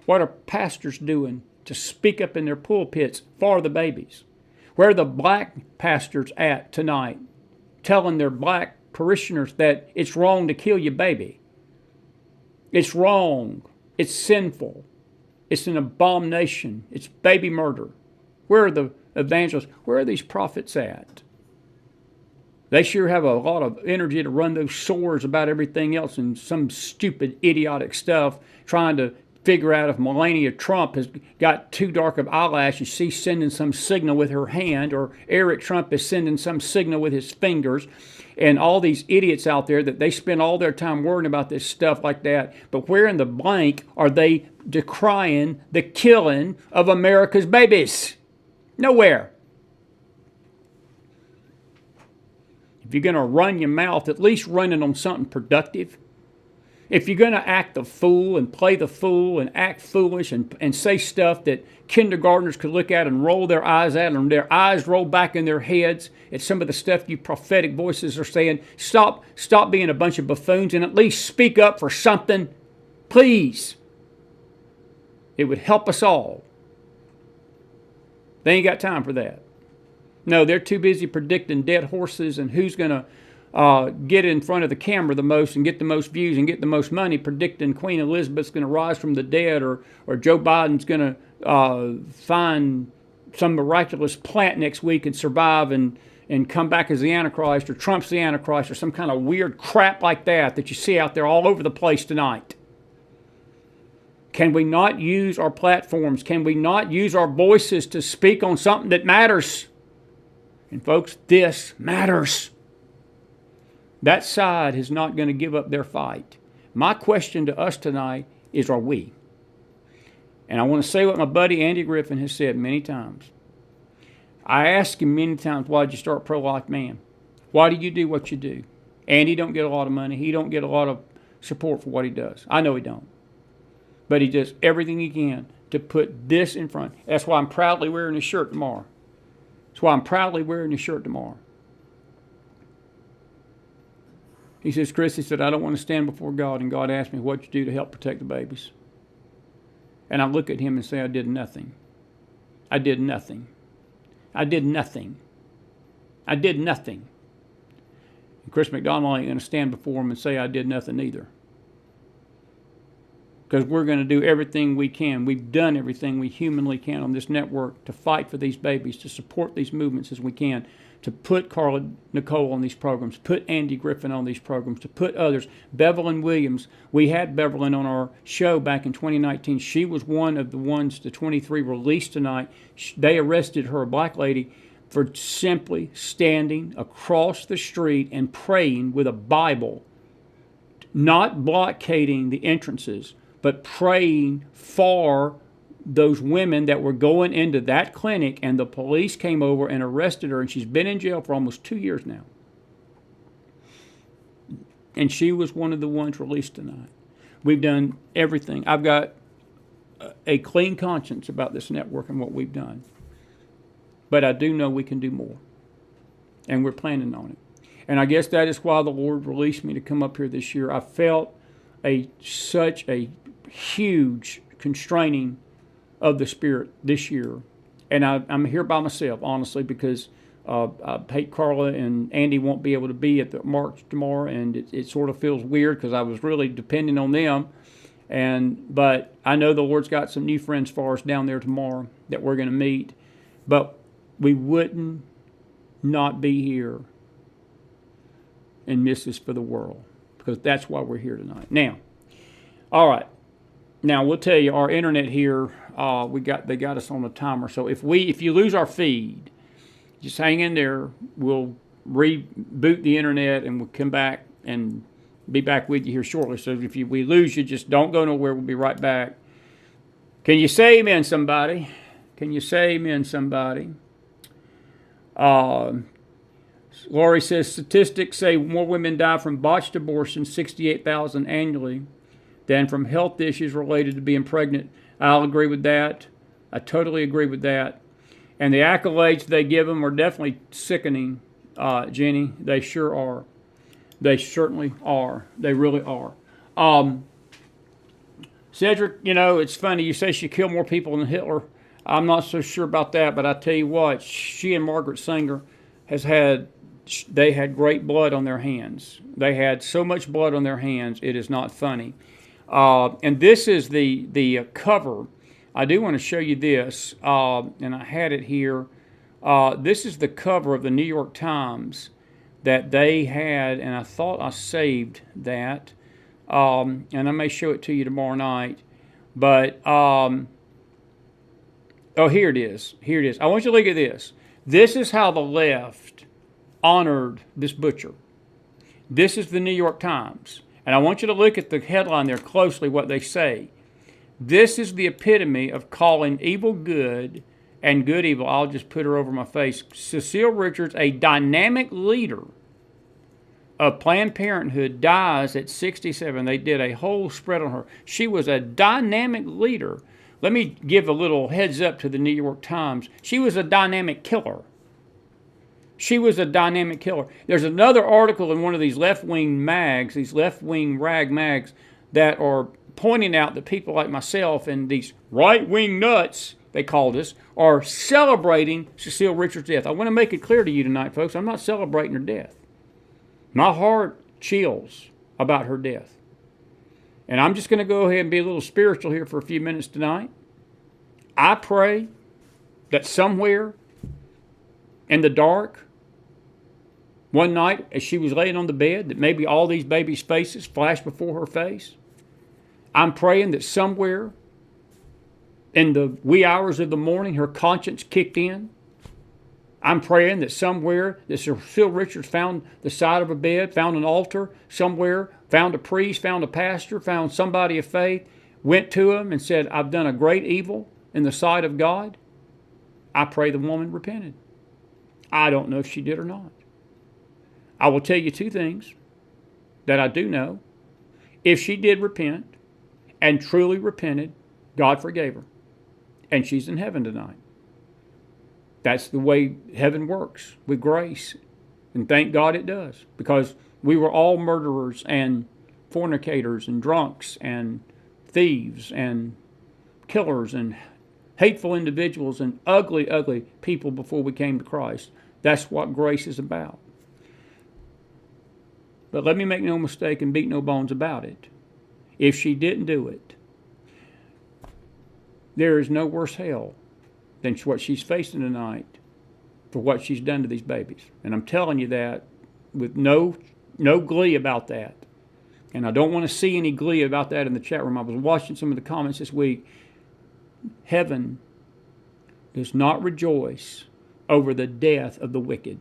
What are pastors doing to speak up in their pulpits for the babies? Where are the black pastors at tonight telling their black parishioners that it's wrong to kill your baby? It's wrong. It's sinful. It's an abomination. It's baby murder. Where are the evangelists? Where are these prophets at? They sure have a lot of energy to run those sores about everything else and some stupid, idiotic stuff, trying to figure out if Melania Trump has got too dark of eyelashes. She's sending some signal with her hand, or Eric Trump is sending some signal with his fingers. And all these idiots out there that they spend all their time worrying about this stuff like that. But where in the blank are they decrying the killing of America's babies? Nowhere. If you're going to run your mouth, at least run it on something productive. If you're going to act the fool and play the fool and act foolish and say stuff that kindergartners could look at and roll their eyes at, and their eyes roll back in their heads at some of the stuff you prophetic voices are saying, stop being a bunch of buffoons and at least speak up for something, please. It would help us all. They ain't got time for that. No, they're too busy predicting dead horses and who's going to get in front of the camera the most and get the most views and get the most money, predicting Queen Elizabeth's going to rise from the dead, or Joe Biden's going to find some miraculous plant next week and survive and come back as the Antichrist, or Trump's the Antichrist, or some kind of weird crap like that you see out there all over the place tonight. Can we not use our platforms? Can we not use our voices to speak on something that matters? And folks, this matters. That side is not going to give up their fight. My question to us tonight is, are we? And I want to say what my buddy Andy Griffin has said many times. I ask him many times, why did you start Pro-Life Man? Why do you do what you do? Andy don't get a lot of money. He don't get a lot of support for what he does. I know he don't. But he does everything he can to put this in front. That's why I'm proudly wearing his shirt tomorrow. That's why I'm proudly wearing his shirt tomorrow. He says, Chris, he said, I don't want to stand before God and God asked me what you do to help protect the babies. And I look at him and say, I did nothing. I did nothing. I did nothing. I did nothing. And Chris McDonald ain't going to stand before him and say I did nothing either. Because we're going to do everything we can. We've done everything we humanly can on this network to fight for these babies, to support these movements as we can, to put Carla Nicole on these programs, put Andy Griffin on these programs, to put others. Bevelyn Williams, we had Bevelyn on our show back in 2019. She was one of the ones, the 23 released tonight. They arrested her, a black lady, for simply standing across the street and praying with a Bible, not blockading the entrances, but praying for those women that were going into that clinic, and the police came over and arrested her, and she's been in jail for almost 2 years now. And she was one of the ones released tonight. We've done everything. I've got a clean conscience about this network and what we've done. But I do know we can do more. And we're planning on it. And I guess that is why the Lord released me to come up here this year. I felt such a huge constraining of the Spirit this year. And I'm here by myself, honestly, because I hate Carla and Andy won't be able to be at the march tomorrow, and it sort of feels weird because I was really depending on them. But I know the Lord's got some new friends for us down there tomorrow that we're going to meet. But we wouldn't not be here and miss this for the world, because that's why we're here tonight. Now, all right. Now we'll tell you, our internet here, they got us on a timer. So if you lose our feed, just hang in there. We'll reboot the internet and we'll come back and be back with you here shortly. So if we lose you, just don't go nowhere. We'll be right back. Can you say amen, somebody? Can you say amen, somebody? Laurie says statistics say more women die from botched abortions, 68,000 annually, than from health issues related to being pregnant. I'll agree with that. I totally agree with that. And the accolades they give them are definitely sickening, Jenny. They sure are. They certainly are. They really are. Cedric, it's funny. You say she killed more people than Hitler. I'm not so sure about that, but I tell you what, she and Margaret Sanger they had great blood on their hands. They had so much blood on their hands, it is not funny. And this is the cover. I do want to show you this, and I had it here. This is the cover of the New York Times that they had, and I thought I saved that. And I may show it to you tomorrow night. But, here it is. Here it is. I want you to look at this. This is how the left honored this butcher. This is the New York Times. And I want you to look at the headline there closely, what they say. This is the epitome of calling evil good and good evil. I'll just put her over my face. Cecile Richards, a dynamic leader of Planned Parenthood, dies at 67. They did a whole spread on her. She was a dynamic leader. Let me give a little heads up to the New York Times. She was a dynamic killer. She was a dynamic killer. There's another article in one of these left-wing mags, these left-wing rag mags, that are pointing out that people like myself and these right-wing nuts, they called us, are celebrating Cecile Richards' death. I want to make it clear to you tonight, folks, I'm not celebrating her death. My heart chills about her death. And I'm just going to go ahead and be a little spiritual here for a few minutes tonight. I pray that somewhere in the dark, one night as she was laying on the bed, that maybe all these babies' faces flashed before her face. I'm praying that somewhere in the wee hours of the morning, her conscience kicked in. I'm praying that somewhere that Cecile Richards found the side of a bed, found an altar somewhere, found a priest, found a pastor, found somebody of faith, went to him and said, I've done a great evil in the sight of God. I pray the woman repented. I don't know if she did or not. I will tell you two things that I do know. If she did repent and truly repented, God forgave her. And she's in heaven tonight. That's the way heaven works, with grace. And thank God it does. Because we were all murderers and fornicators and drunks and thieves and killers and hateful individuals and ugly, ugly people before we came to Christ. That's what grace is about. But let me make no mistake and beat no bones about it. If she didn't do it, there is no worse hell than what she's facing tonight for what she's done to these babies. And I'm telling you that with no glee about that. And I don't want to see any glee about that in the chat room. I was watching some of the comments this week. Heaven does not rejoice over the death of the wicked.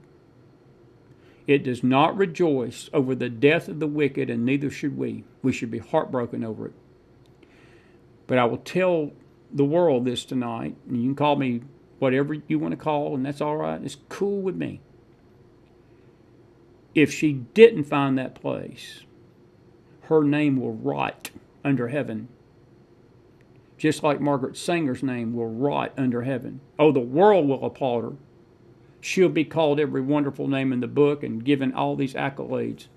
It does not rejoice over the death of the wicked, and neither should we. We should be heartbroken over it. But I will tell the world this tonight, and you can call me whatever you want to call, and that's all right. It's cool with me. If she didn't find that place, her name will rot under heaven. Just like Margaret Sanger's name will rot under heaven. Oh, the world will applaud her. She'll be called every wonderful name in the book and given all these accolades.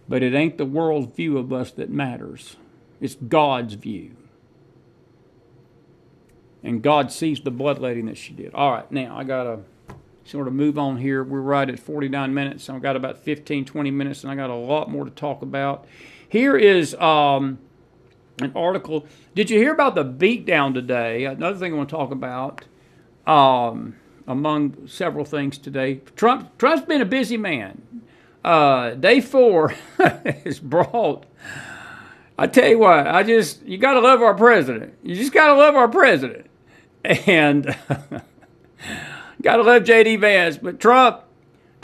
But it ain't the world's view of us that matters. It's God's view. And God sees the bloodletting that she did. All right, now I got to sort of move on here. We're right at 49 minutes. So I've got about 15, 20 minutes, and I got a lot more to talk about. Here is an article. Did you hear about the beatdown today? Another thing I want to talk about, among several things today. Trump's been a busy man. Day 4 has brought, I tell you what, you got to love our president. You just got to love our president. And got to love J.D. Vance. But Trump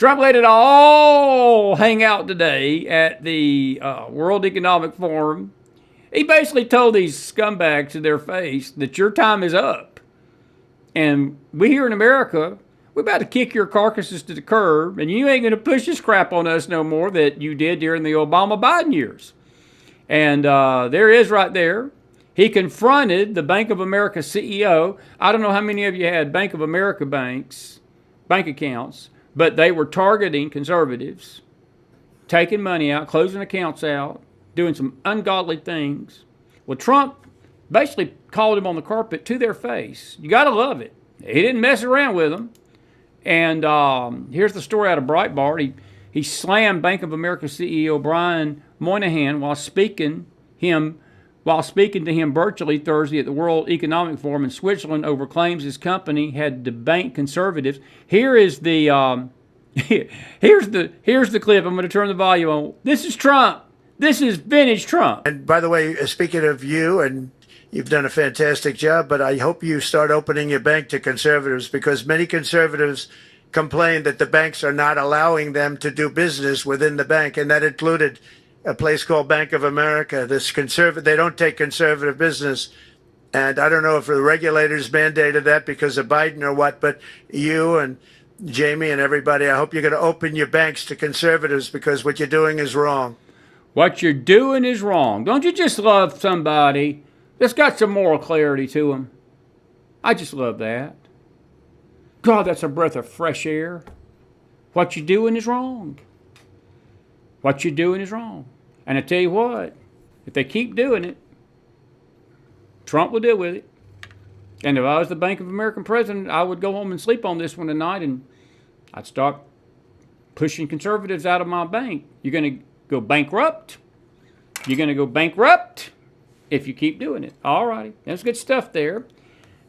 let it all hang out today at the World Economic Forum. He basically told these scumbags to their face that your time is up. And we here in America, we're about to kick your carcasses to the curb, and you ain't going to push this crap on us no more that you did during the Obama-Biden years. And there is right there. He confronted the Bank of America CEO. I don't know how many of you had Bank of America bank accounts, but they were targeting conservatives, taking money out, closing accounts out, doing some ungodly things. Well, Trump basically called him on the carpet to their face. You got to love it. He didn't mess around with them. And here's the story out of Breitbart. He slammed Bank of America CEO Brian Moynihan while speaking to him virtually Thursday at the World Economic Forum in Switzerland over claims his company had debanked conservatives. Here's the clip. I'm going to turn the volume on. This is Trump. This is vintage Trump. And by the way, speaking of you, and you've done a fantastic job, but I hope you start opening your bank to conservatives, because many conservatives complain that the banks are not allowing them to do business within the bank, and that included a place called Bank of America. They don't take conservative business. And I don't know if the regulators mandated that because of Biden or what, but you and Jamie and everybody, I hope you're going to open your banks to conservatives, because what you're doing is wrong. What you're doing is wrong. Don't you just love somebody that's got some moral clarity to them? I just love that. God, that's a breath of fresh air. What you're doing is wrong. What you're doing is wrong. And I tell you what, if they keep doing it, Trump will deal with it. And if I was the Bank of America president, I would go home and sleep on this one tonight, and I'd start pushing conservatives out of my bank. You're going to go bankrupt. You're going to go bankrupt if you keep doing it. All righty. That's good stuff there.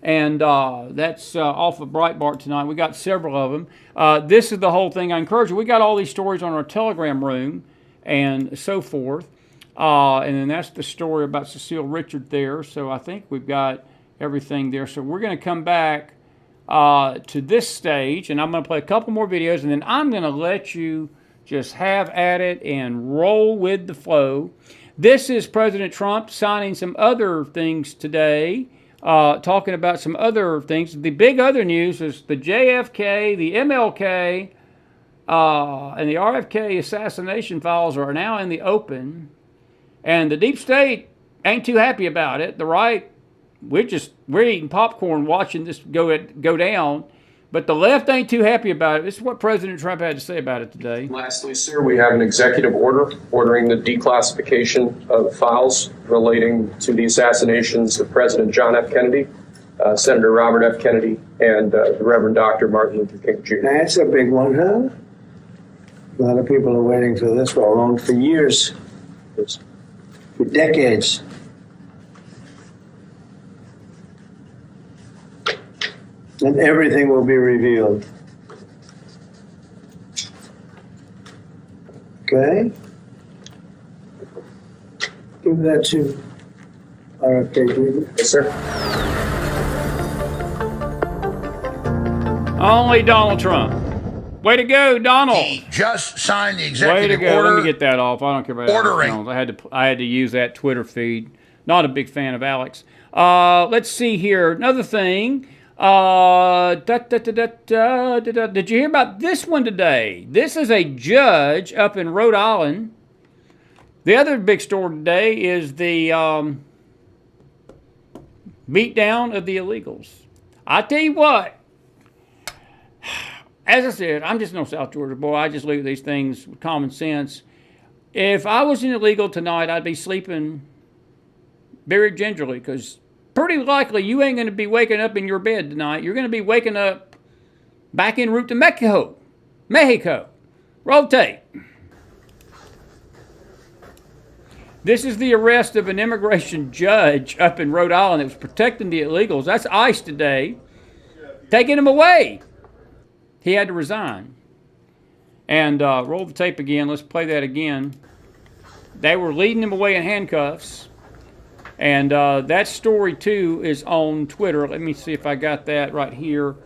And that's off of Breitbart tonight. We got several of them. This is the whole thing. I encourage you. We got all these stories on our Telegram room and so forth. And then that's the story about Cecile Richard there. So I think we've got everything there. So we're going to come back to this stage, and I'm going to play a couple more videos, and then I'm going to let you just have at it and roll with the flow. This is President Trump signing some other things today, talking about some other things. The big other news is the JFK, the MLK, and the RFK assassination files are now in the open. And the deep state ain't too happy about it. The right, we're eating popcorn watching this go down. But the left ain't too happy about it. This is what President Trump had to say about it today. Lastly, sir, we have an executive order ordering the declassification of files relating to the assassinations of President John F. Kennedy, Senator Robert F. Kennedy, and the Reverend Dr. Martin Luther King Jr. That's a big one, huh? A lot of people are waiting for this for years, for decades. And everything will be revealed. Okay? Give that to RFK. Yes, sir. Only Donald Trump. Way to go, Donald. He just signed the Way to executive go. order. Let me get that off. I don't care about ordering. Alex Jones. I had to use that Twitter feed. Not a big fan of Alex. Let's see here. Another thing. Did you hear about this one today? This is a judge up in Rhode Island. The other big story today is the beatdown of the illegals. I tell you what, as I said, I'm just no South Georgia boy. I just look at these things with common sense. If I was an illegal tonight, I'd be sleeping very gingerly, because pretty likely you ain't going to be waking up in your bed tonight. You're going to be waking up back en route to Mexico. Roll tape. This is the arrest of an immigration judge up in Rhode Island that was protecting the illegals. That's ICE today, taking him away. He had to resign. And roll the tape again. Let's play that again. They were leading him away in handcuffs. And that story, too, is on Twitter. Let me see if I got that right here.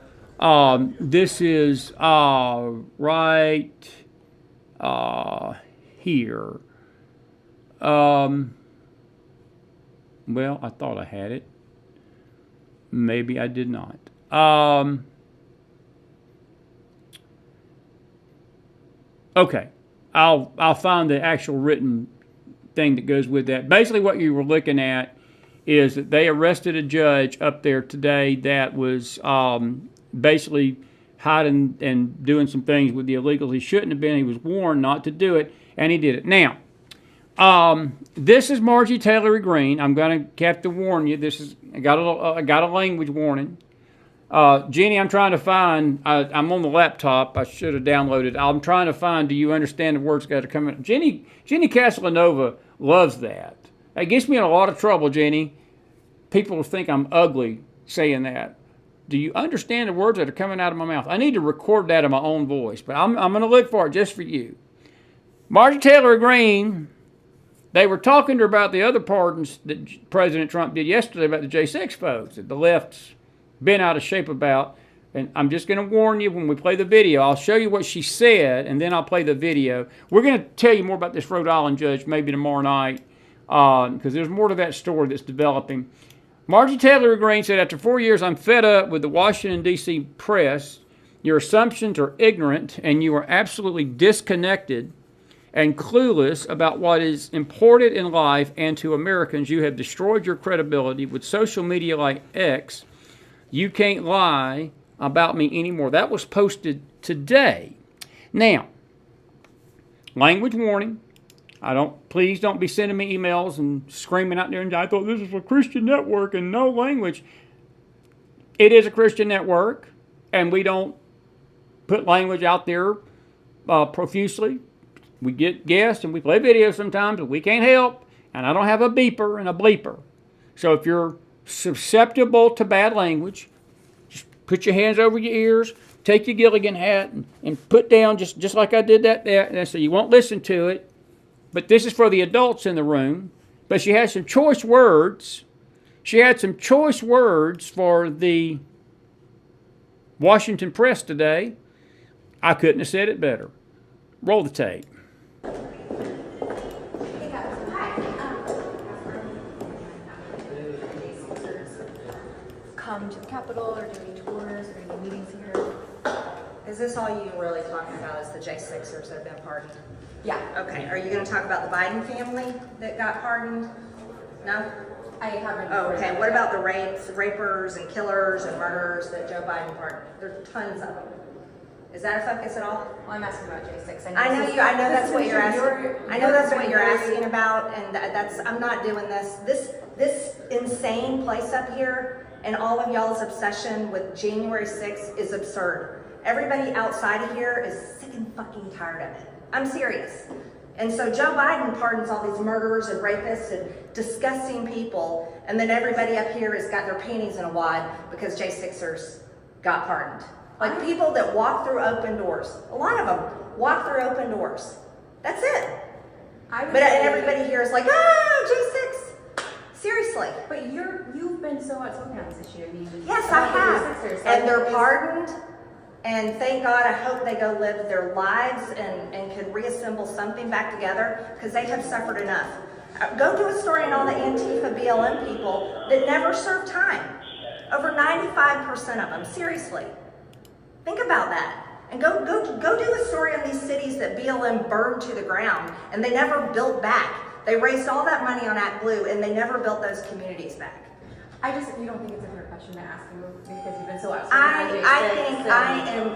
This is right here. Well, I thought I had it. Maybe I did not. Okay. I'll find the actual written thing that goes with that. Basically what you were looking at is that they arrested a judge up there today that was basically hiding and doing some things with the illegals he shouldn't have been. He was warned not to do it, and he did it. Now, this is Marjorie Taylor Greene. I'm going to have to warn you. I got a language warning. Jenny, I'm trying to find, I'm on the laptop. I should have downloaded. I'm trying to find, do you understand the words that are coming? Jenny Castellanova loves that. It gets me in a lot of trouble, Jenny. People think I'm ugly saying that. Do you understand the words that are coming out of my mouth? I need to record that in my own voice, but I'm going to look for it just for you. Marjorie Taylor Greene, they were talking to her about the other pardons that President Trump did yesterday about the J6 folks that the left's been out of shape about. And I'm just going to warn you when we play the video. I'll show you what she said, and then I'll play the video. We're going to tell you more about this Rhode Island judge maybe tomorrow night, because there's more to that story that's developing. Marjorie Taylor Greene said, after 4 years, I'm fed up with the Washington, D.C. press. Your assumptions are ignorant, and you are absolutely disconnected and clueless about what is important in life, and to Americans, you have destroyed your credibility with social media like X. You can't lie about me anymore. That was posted today. Now, language warning. Please don't be sending me emails and screaming out there, and I thought this was a Christian network and no language. It is a Christian network, and we don't put language out there profusely. We get guests and we play videos sometimes, but we can't help, and I don't have a beeper and a bleeper. So if you're susceptible to bad language, just put your hands over your ears, take your Gilligan hat, and put down just like I did that there, and so you won't listen to it. But this is for the adults in the room. But she had some choice words. She had some choice words for the Washington Press today. I couldn't have said it better. Roll the tape. Come to the Capitol or do any tours or any meetings here? Is this all you really talking about is the J6ers that have been pardoned? Yeah. Okay, are you going to talk about the Biden family that got pardoned? No? I haven't. Oh, okay. What about the rapers and killers and murderers that Joe Biden pardoned? There are tons of them. Is that a focus at all? Well, I'm asking about J6. I know that's what you're asking. I know that's what you're asking about, and that's. I'm not doing this. This insane place up here, and all of y'all's obsession with January 6th is absurd. Everybody outside of here is sick and fucking tired of it. I'm serious. And so Joe Biden pardons all these murderers and rapists and disgusting people, and then everybody up here has got their panties in a wad because J6ers got pardoned. Like people that walk through open doors. A lot of them walk through open doors. That's it. But everybody here is like, oh, J6. Seriously. But you've been so outspoken on this issue. I mean, yes, I have. And they're pardoned. And thank God, I hope they go live their lives and can reassemble something back together because they have suffered enough. Go do a story on all the Antifa BLM people that never served time. Over 95% of them, seriously. Think about that. And go do a story on these cities that BLM burned to the ground and they never built back. They raised all that money on ActBlue and they never built those communities back. You don't think it's a fair question to ask you because you've been so outspoken. I am.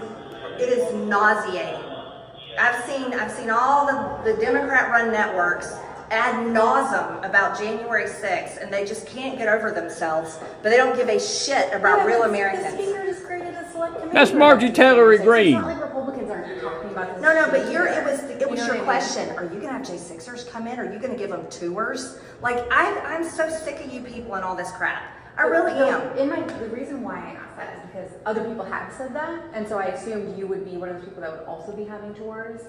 It is nauseating. I've seen all the Democrat-run networks ad nauseum about January 6th, and they just can't get over themselves. But they don't give a shit about real Americans. The speaker just created a select committee. That's Marjorie Taylor Greene. It's not like Republicans aren't talking about this. No, but it was your question. Are you gonna have J6ers come in? Are you gonna give them tours? Like I'm so sick of you people and all this crap. I really am. The reason why I asked that is because other people have said that, and so I assumed you would be one of those people that would also be having tours,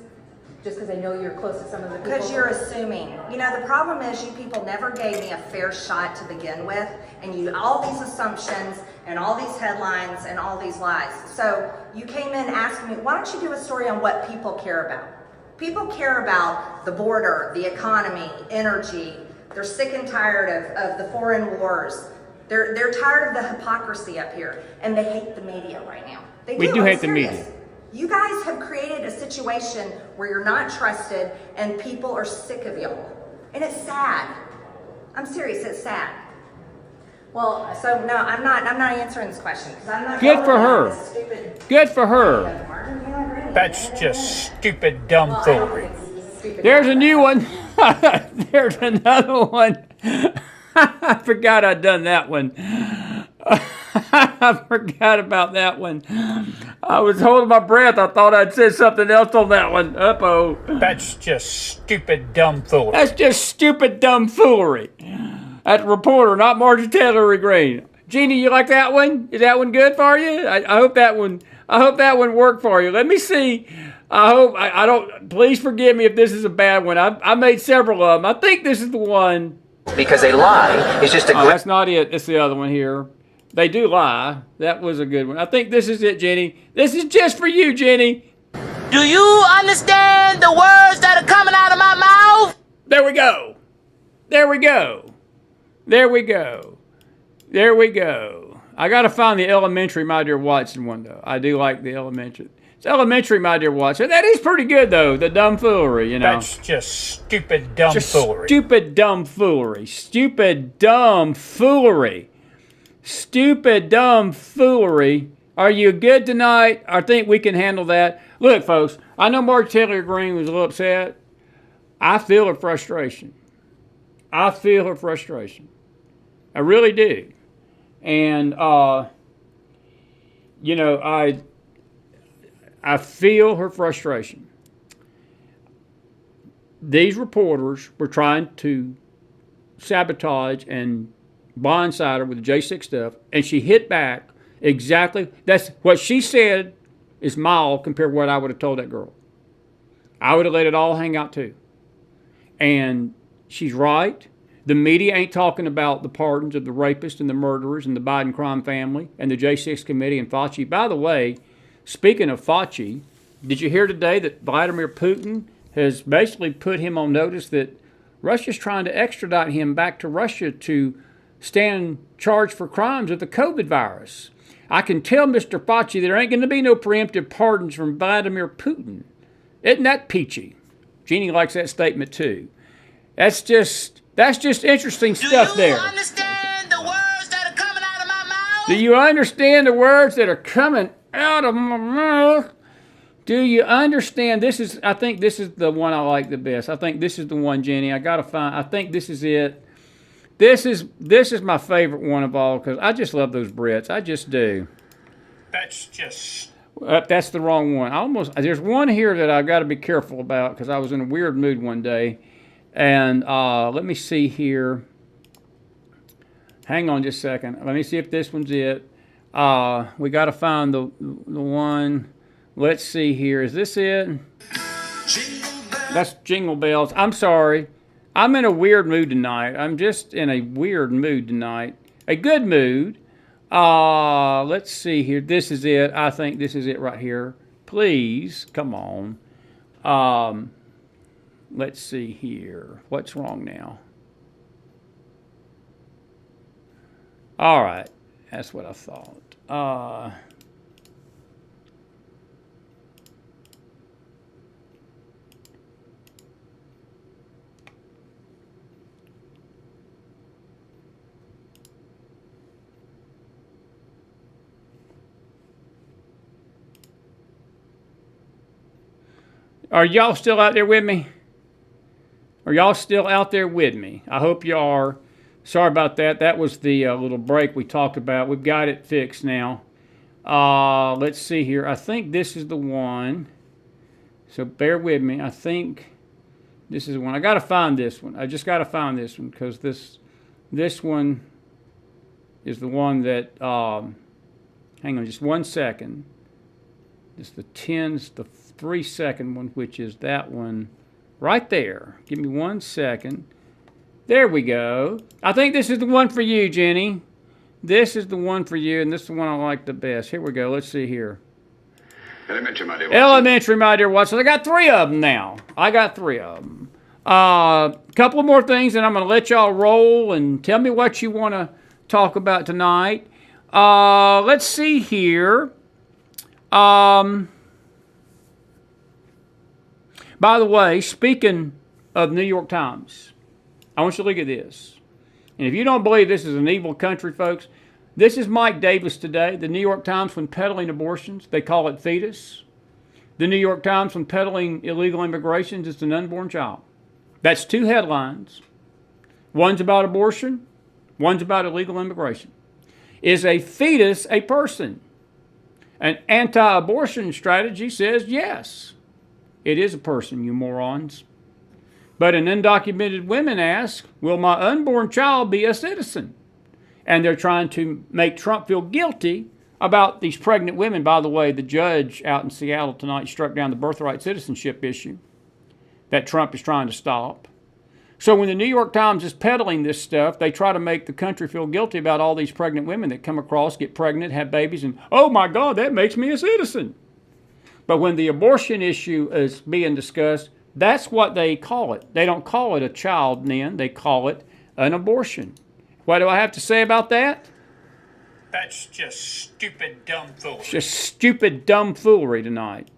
just because I know you're close to some of the people. Because you're assuming. You know, the problem is you people never gave me a fair shot to begin with, and you all these assumptions and all these headlines and all these lies. So you came in asking me, why don't you do a story on what people care about? People care about the border, the economy, energy. They're sick and tired of the foreign wars. They're tired of the hypocrisy up here, and they hate the media right now. We do hate the media. You guys have created a situation where you're not trusted, and people are sick of y'all, and it's sad. I'm serious, it's sad. Well, so no, I'm not answering this question because I'm not. Good for her. Good for her. That's just stupid, dumb foolery. There's a new one. There's another one. I forgot I'd done that one. I forgot about that one. I was holding my breath. I thought I'd said something else on that one. Uh-oh. That's just stupid, dumb foolery. That's just stupid, dumb foolery. That's reporter, not Marjorie Taylor Greene. Jeannie, you like that one? Is that one good for you? I hope that one. I hope that one worked for you. Let me see. I hope I don't. Please forgive me if this is a bad one. I made several of them. I think this is the one. Because a lie is just a... that's not it. It's the other one here. They do lie. That was a good one. I think this is it, Jenny. This is just for you, Jenny. Do you understand the words that are coming out of my mouth? There we go. There we go. There we go. There we go. I got to find the elementary My Dear Watson one, though. I do like the elementary. It's elementary, My Dear Watson. That is pretty good, though, the dumb foolery, you know. That's just stupid, dumb foolery. Stupid, dumb foolery. Stupid, dumb foolery. Stupid, dumb foolery. Are you good tonight? I think we can handle that. Look, folks, I know Marjorie Taylor Greene was a little upset. I feel her frustration. I feel her frustration. I really do. And, you know, I feel her frustration. These reporters were trying to sabotage and blindside her with the J6 stuff, and she hit back exactly. That's what she said is mild compared to what I would have told that girl. I would have let it all hang out too. And she's right. The media ain't talking about the pardons of the rapists and the murderers and the Biden crime family and the J6 committee and Fauci. By the way, speaking of Fauci, did you hear today that Vladimir Putin has basically put him on notice that Russia's trying to extradite him back to Russia to stand charged for crimes of the COVID virus? I can tell Mr. Fauci there ain't going to be no preemptive pardons from Vladimir Putin. Isn't that peachy? Jeannie likes that statement too. That's just interesting stuff there. Do you understand Do you understand the words that are coming out of my mouth? Do you understand? I think this is the one I like the best. I think this is the one, Jenny. I think this is it. This is my favorite one of all because I just love those Brits. I just do. That's just... That's the wrong one. There's one here that I've got to be careful about because I was in a weird mood one day. And let me see here. Hang on just a second. Let me see if this one's it. We got to find the one. Let's see here. Is this it? That's Jingle Bells. I'm sorry. I'm in a weird mood tonight. I'm just in a weird mood tonight. A good mood. Let's see here. This is it. I think this is it right here. Please, come on. Let's see here. What's wrong now? All right. That's what I thought. Are y'all still out there with me? Are y'all still out there with me? I hope you are. Sorry about that. That was the little break we talked about. We've got it fixed now. Let's see here. I think this is the one. So bear with me. I think this is the one. I got to find this one. I just got to find this one because this one is the one that, hang on just 1 second. It's the 3-second one, which is that one right there. Give me 1 second. There we go. I think this is the one for you, Jenny. This is the one for you, and this is the one I like the best. Here we go. Let's see here. Elementary, my dear Watson. Elementary, my dear Watson. I got 3 of them now. I got 3 of them. Couple of more things, and I'm going to let y'all roll and tell me what you want to talk about tonight. Let's see here. By the way, speaking of New York Times, I want you to look at this. And if you don't believe this is an evil country, folks, this is Mike Davis today. The New York Times, when peddling abortions, they call it fetus. The New York Times, when peddling illegal immigration, it's an unborn child. That's 2 headlines. One's about abortion, one's about illegal immigration. Is a fetus a person? An anti-abortion strategy says yes. It is a person, you morons. But an undocumented woman asks, will my unborn child be a citizen? And they're trying to make Trump feel guilty about these pregnant women. By the way, the judge out in Seattle tonight struck down the birthright citizenship issue that Trump is trying to stop. So when the New York Times is peddling this stuff, they try to make the country feel guilty about all these pregnant women that come across, get pregnant, have babies, and, oh my God, that makes me a citizen. But when the abortion issue is being discussed, that's what they call it. They don't call it a child then. They call it an abortion. What do I have to say about that? That's just stupid, dumb foolery. It's just stupid, dumb foolery tonight.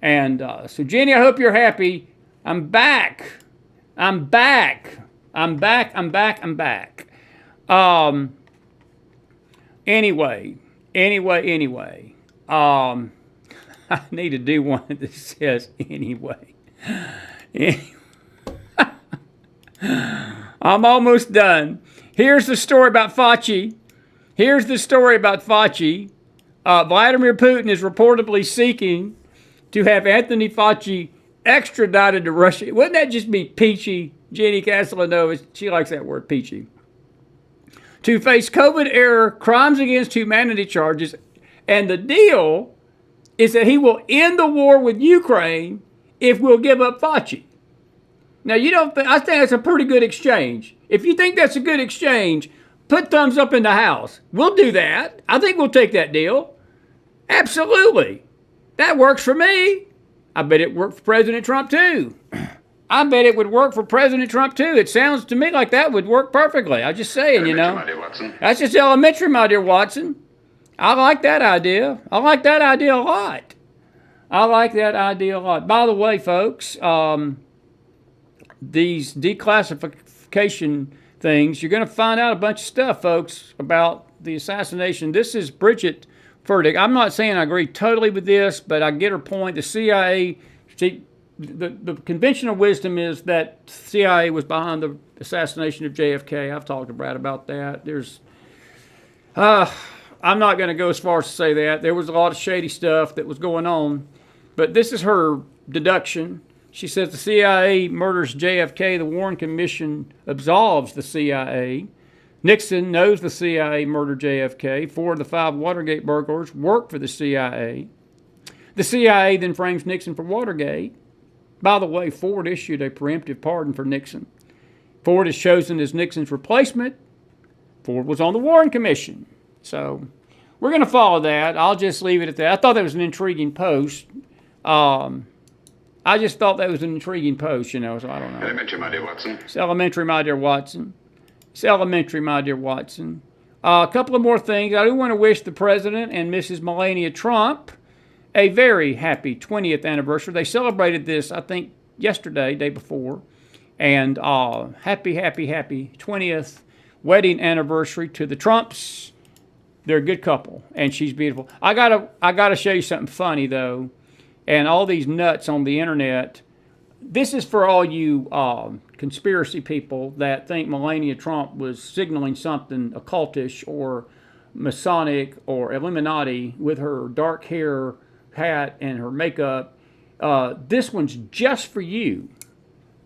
And so, Jenny, I hope you're happy. I'm back. I'm back. I'm back. I'm back. I'm back. Anyway. I need to do one that says anyway. I'm almost done. Here's the story about Fauci. Vladimir Putin is reportedly seeking to have Anthony Fauci extradited to Russia. Wouldn't that just be peachy? Jenny Castellanova, she likes that word, peachy. To face COVID-era crimes against humanity charges. And the deal is that he will end the war with Ukraine if we'll give up Fauci. Now, I think that's a pretty good exchange. If you think that's a good exchange, put thumbs up in the house. We'll do that. I think we'll take that deal. Absolutely. That works for me. I bet it worked for President Trump, too. I bet it would work for President Trump, too. It sounds to me like that would work perfectly. I'm just saying, My dear Watson. That's just elementary, my dear Watson. I like that idea. I like that idea a lot. By the way, folks, these declassification things, you're going to find out a bunch of stuff, folks, about the assassination. This is Bridget verdict. I'm not saying I agree totally with this, but I get her point. The CIA, the conventional wisdom is that CIA was behind the assassination of JFK. I've talked to Brad about that. I'm not going to go as far as to say that. There was a lot of shady stuff that was going on, but this is her deduction. She says the CIA murders JFK. The Warren Commission absolves the CIA. Nixon knows the CIA murdered JFK. 4 of the 5 Watergate burglars worked for the CIA. The CIA then frames Nixon for Watergate. By the way, Ford issued a preemptive pardon for Nixon. Ford is chosen as Nixon's replacement. Ford was on the Warren Commission. So we're going to follow that. I'll just leave it at that. I thought that was an intriguing post. I just thought that was an intriguing post, so I don't know. Elementary, my dear Watson. It's elementary, my dear Watson. It's elementary, my dear Watson. A couple of more things. I do want to wish the President and Mrs. Melania Trump a very happy 20th anniversary. They celebrated this, I think, yesterday, day before. And happy 20th wedding anniversary to the Trumps. They're a good couple, and she's beautiful. I gotta show you something funny, though. And all these nuts on the internet, this is for all you conspiracy people that think Melania Trump was signaling something occultish or Masonic or Illuminati with her dark hair, hat, and her makeup. This one's just for you.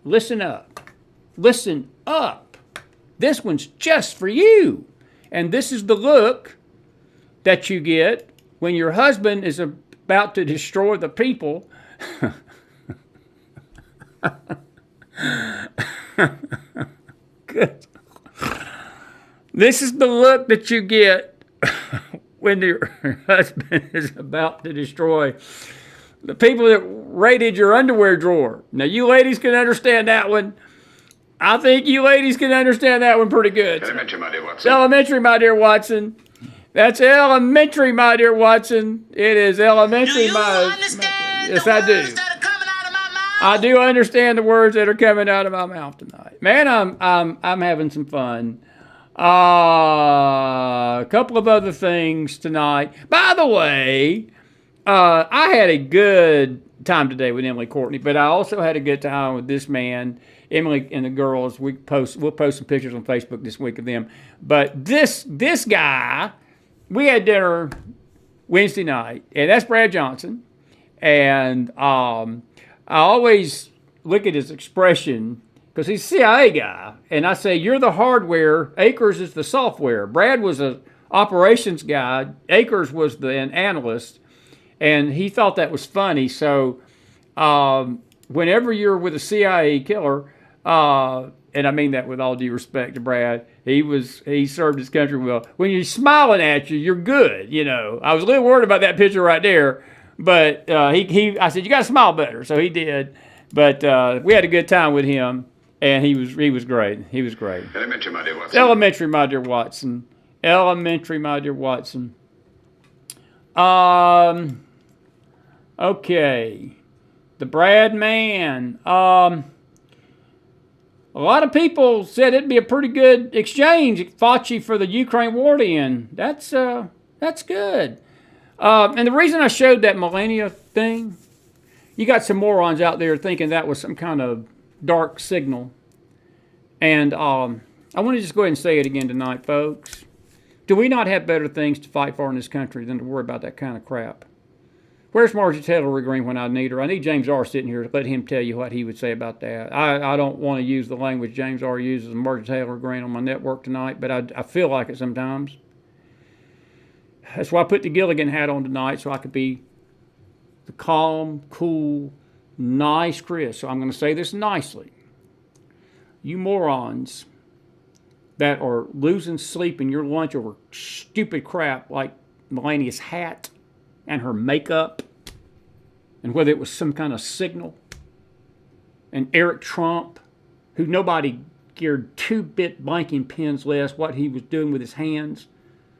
Listen up. Listen up. This one's just for you. And this is the look that you get when your husband is about to destroy the people. Good. This is the look that you get when your husband is about to destroy the people that raided your underwear drawer. Now, you ladies can understand that one. I think you ladies can understand that one pretty good. Elementary, my dear Watson. It's elementary, my dear Watson. That's elementary, my dear Watson. It is elementary, yes, I do. I do understand the words that are coming out of my mouth tonight. Man, I'm having some fun. A couple of other things tonight. By the way, I had a good time today with Emily Courtney, but I also had a good time with this man, Emily and the girls. We'll post some pictures on Facebook this week of them. But this guy, we had dinner Wednesday night, and that's Brad Johnson. And I always look at his expression because he's a CIA guy. And I say, you're the hardware. Akers is the software. Brad was an operations guy. Akers was an analyst. And he thought that was funny. So whenever you're with a CIA killer, and I mean that with all due respect to Brad, he served his country well. When he's smiling at you, you're good. I was a little worried about that picture right there. But I said, you got to smile better. So he did. But we had a good time with him, and he was great. He was great. Elementary, my dear Watson. Elementary, my dear Watson. Elementary, my dear Watson. Okay. The Brad man. A lot of people said it'd be a pretty good exchange, Fauci, for the Ukraine war to end. That's good. And the reason I showed that Melania thing, you got some morons out there thinking that was some kind of dark signal. And I want to just go ahead and say it again tonight, folks. Do we not have better things to fight for in this country than to worry about that kind of crap? Where's Marjorie Taylor Greene when I need her? I need James R. sitting here to let him tell you what he would say about that. I don't want to use the language James R. uses and Marjorie Taylor Greene on my network tonight, but I feel like it sometimes. That's why I put the Gilligan hat on tonight, so I could be the calm, cool, nice Chris. So I'm going to say this nicely. You morons that are losing sleep in your lunch over stupid crap like Melania's hat and her makeup, and whether it was some kind of signal, and Eric Trump, who nobody cared 2-bit blanking pins less what he was doing with his hands.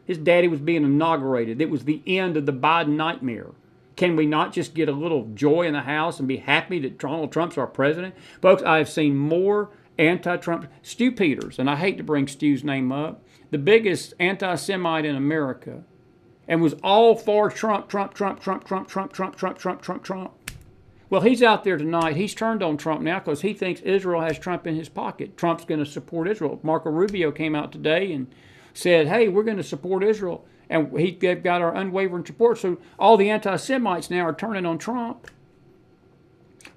His daddy was being inaugurated. It was the end of the Biden nightmare. Can we not just get a little joy in the house and be happy that Donald Trump's our president? Folks, I have seen more anti-Trump. Stu Peters, and I hate to bring Stu's name up, the biggest anti-Semite in America, and was all for Trump. Well, he's out there tonight. He's turned on Trump now because he thinks Israel has Trump in his pocket. Trump's going to support Israel. Marco Rubio came out today and said, hey, we're going to support Israel. And they've got our unwavering support. So all the anti-Semites now are turning on Trump.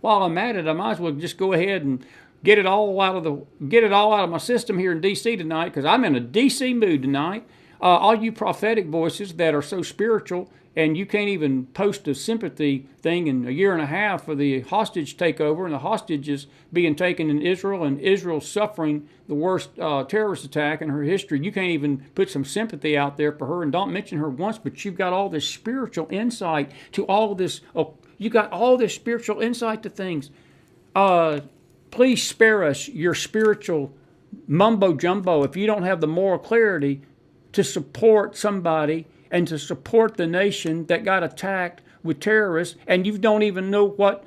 While I'm at it, I might as well just go ahead and get it all out of my system here in D.C. tonight, because I'm in a D.C. mood tonight. All you prophetic voices that are so spiritual, and you can't even post a sympathy thing in a year and a half for the hostage takeover and the hostages being taken in Israel and Israel suffering the worst terrorist attack in her history. You can't even put some sympathy out there for her, and don't mention her once, but you've got all this spiritual insight to all of this. You got all this spiritual insight to things. Please spare us your spiritual mumbo jumbo if you don't have the moral clarity to support somebody and to support the nation that got attacked with terrorists, and you don't even know what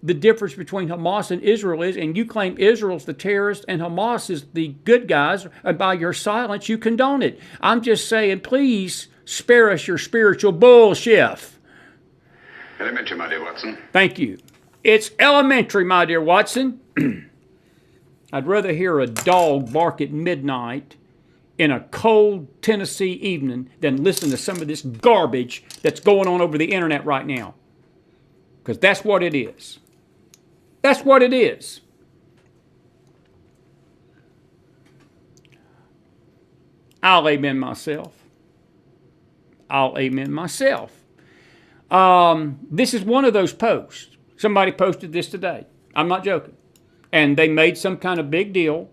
the difference between Hamas and Israel is, and you claim Israel's the terrorist and Hamas is the good guys, and by your silence you condone it. I'm just saying, please spare us your spiritual bullshit. Elementary, my dear Watson. Thank you. It's elementary, my dear Watson. I'd rather hear a dog bark at midnight in a cold Tennessee evening than listen to some of this garbage that's going on over the internet right now. Because that's what it is. That's what it is. I'll amen myself. I'll amen myself. This is one of those posts. Somebody posted this today. I'm not joking. And they made some kind of big deal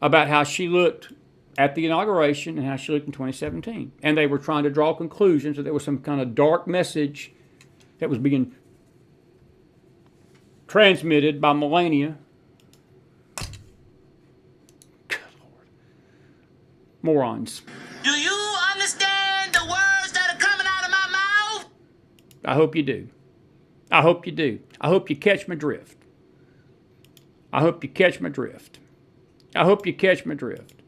about how she looked at the inauguration and how she looked in 2017. And they were trying to draw conclusions that there was some kind of dark message that was being transmitted by Melania. Good Lord. Morons. Do you understand the words that are coming out of my mouth? I hope you do. I hope you do. I hope you catch my drift. I hope you catch my drift. I hope you catch my drift.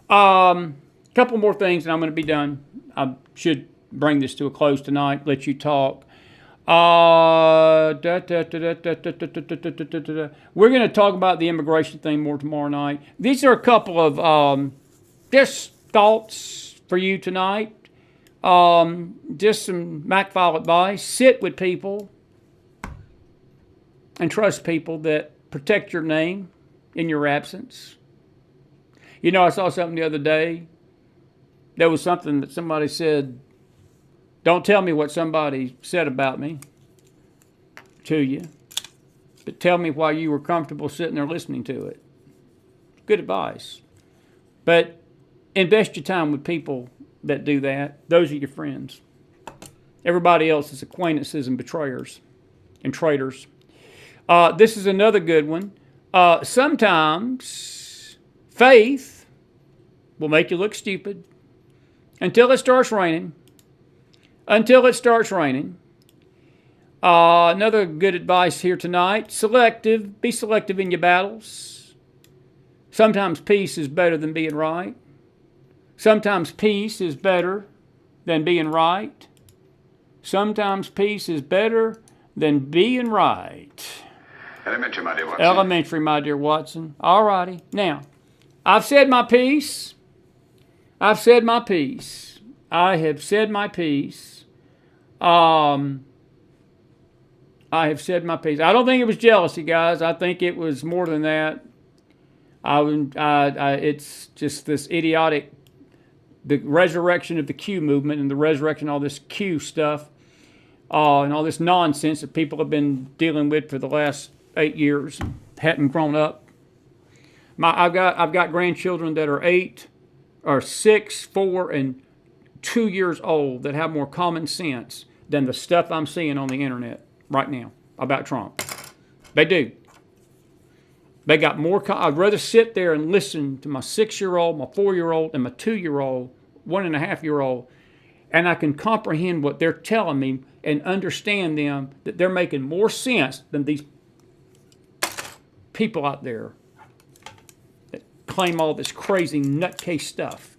Couple more things and I'm going to be done. I should bring this to a close tonight, let you talk. We're going to talk about the immigration thing more tomorrow night. These are a couple of just thoughts for you tonight. Just some McFile advice. Sit with people and trust people that protect your name in your absence. You know, I saw something the other day. There was something that somebody said, don't tell me what somebody said about me to you, but tell me why you were comfortable sitting there listening to it. Good advice. But invest your time with people that do that. Those are your friends. Everybody else is acquaintances and betrayers and traitors. This is another good one. Sometimes faith will make you look stupid until it starts raining. Until it starts raining. Another good advice here tonight. Selective. Be selective in your battles. Sometimes peace is better than being right. Sometimes peace is better than being right. Sometimes peace is better than being right. Elementary, my dear Watson. Elementary, my dear Watson. All righty. Now, I've said my piece. I've said my piece. I have said my piece. I have said my piece. I don't think it was jealousy, guys. I think it was more than that. It's just this idiotic, the resurrection of the Q movement and the resurrection of all this Q stuff and all this nonsense that people have been dealing with for the last 8 years and hadn't grown up. I've got grandchildren that are 8, or 6, 4, and 2 years old that have more common sense than the stuff I'm seeing on the internet right now about Trump. They do. They got more. I'd rather sit there and listen to my 6-year-old, my 4-year-old, and my 2-year-old, 1.5-year-old, and I can comprehend what they're telling me and understand them, that they're making more sense than these people out there that claim all this crazy nutcase stuff.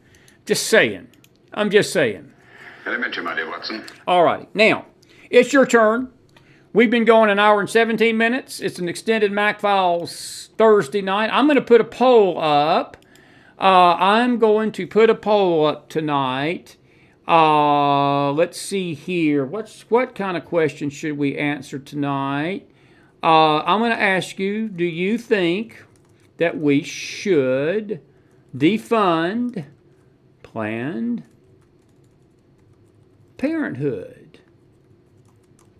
Just saying. I'm just saying. Elementary, my dear Watson. All righty. Now, it's your turn. We've been going an hour and 17 minutes. It's an extended McFiles Thursday night. I'm going to put a poll up. I'm going to put a poll up tonight. Let's see here. What kind of questions should we answer tonight? I'm going to ask you, do you think that we should defund Planned Parenthood?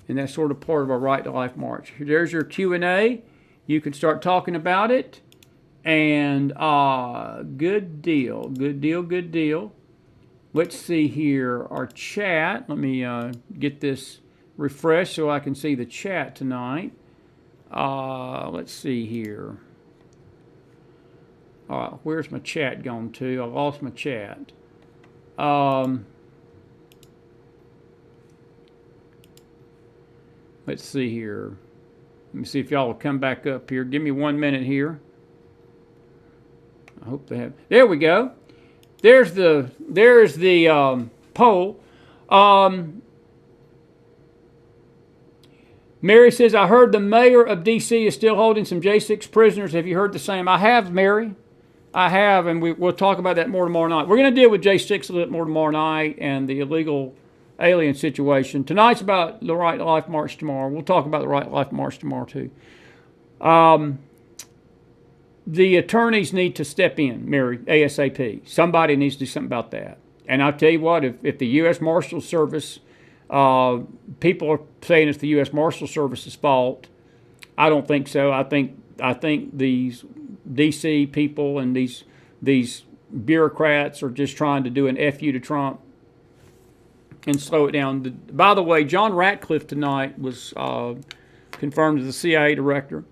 And that's sort of part of our Right to Life March. There's your Q&A. You can start talking about it. And good deal, good deal, good deal. Let's see here, our chat. Let me get this refreshed so I can see the chat tonight. Let's see here. Where's my chat gone to? I lost my chat. Let's see here. Let me see if y'all will come back up here. Give me 1 minute here. I hope they have. There we go. There's the poll. Mary says, I heard the mayor of D.C. is still holding some J6 prisoners. Have you heard the same? I have, Mary. I have, and we'll talk about that more tomorrow night. We're going to deal with J6 a little more tomorrow night and the illegal alien situation. Tonight's about the Right to Life March tomorrow. We'll talk about the Right to Life March tomorrow, too. The attorneys need to step in, Mary, ASAP. Somebody needs to do something about that. And I'll tell you what, if the U.S. Marshal Service, people are saying it's the U.S. Marshal Service's fault. I don't think so. I think these D.C. people and these bureaucrats are just trying to do an F.U. to Trump and slow it down. By the way, John Ratcliffe tonight was confirmed as the CIA director.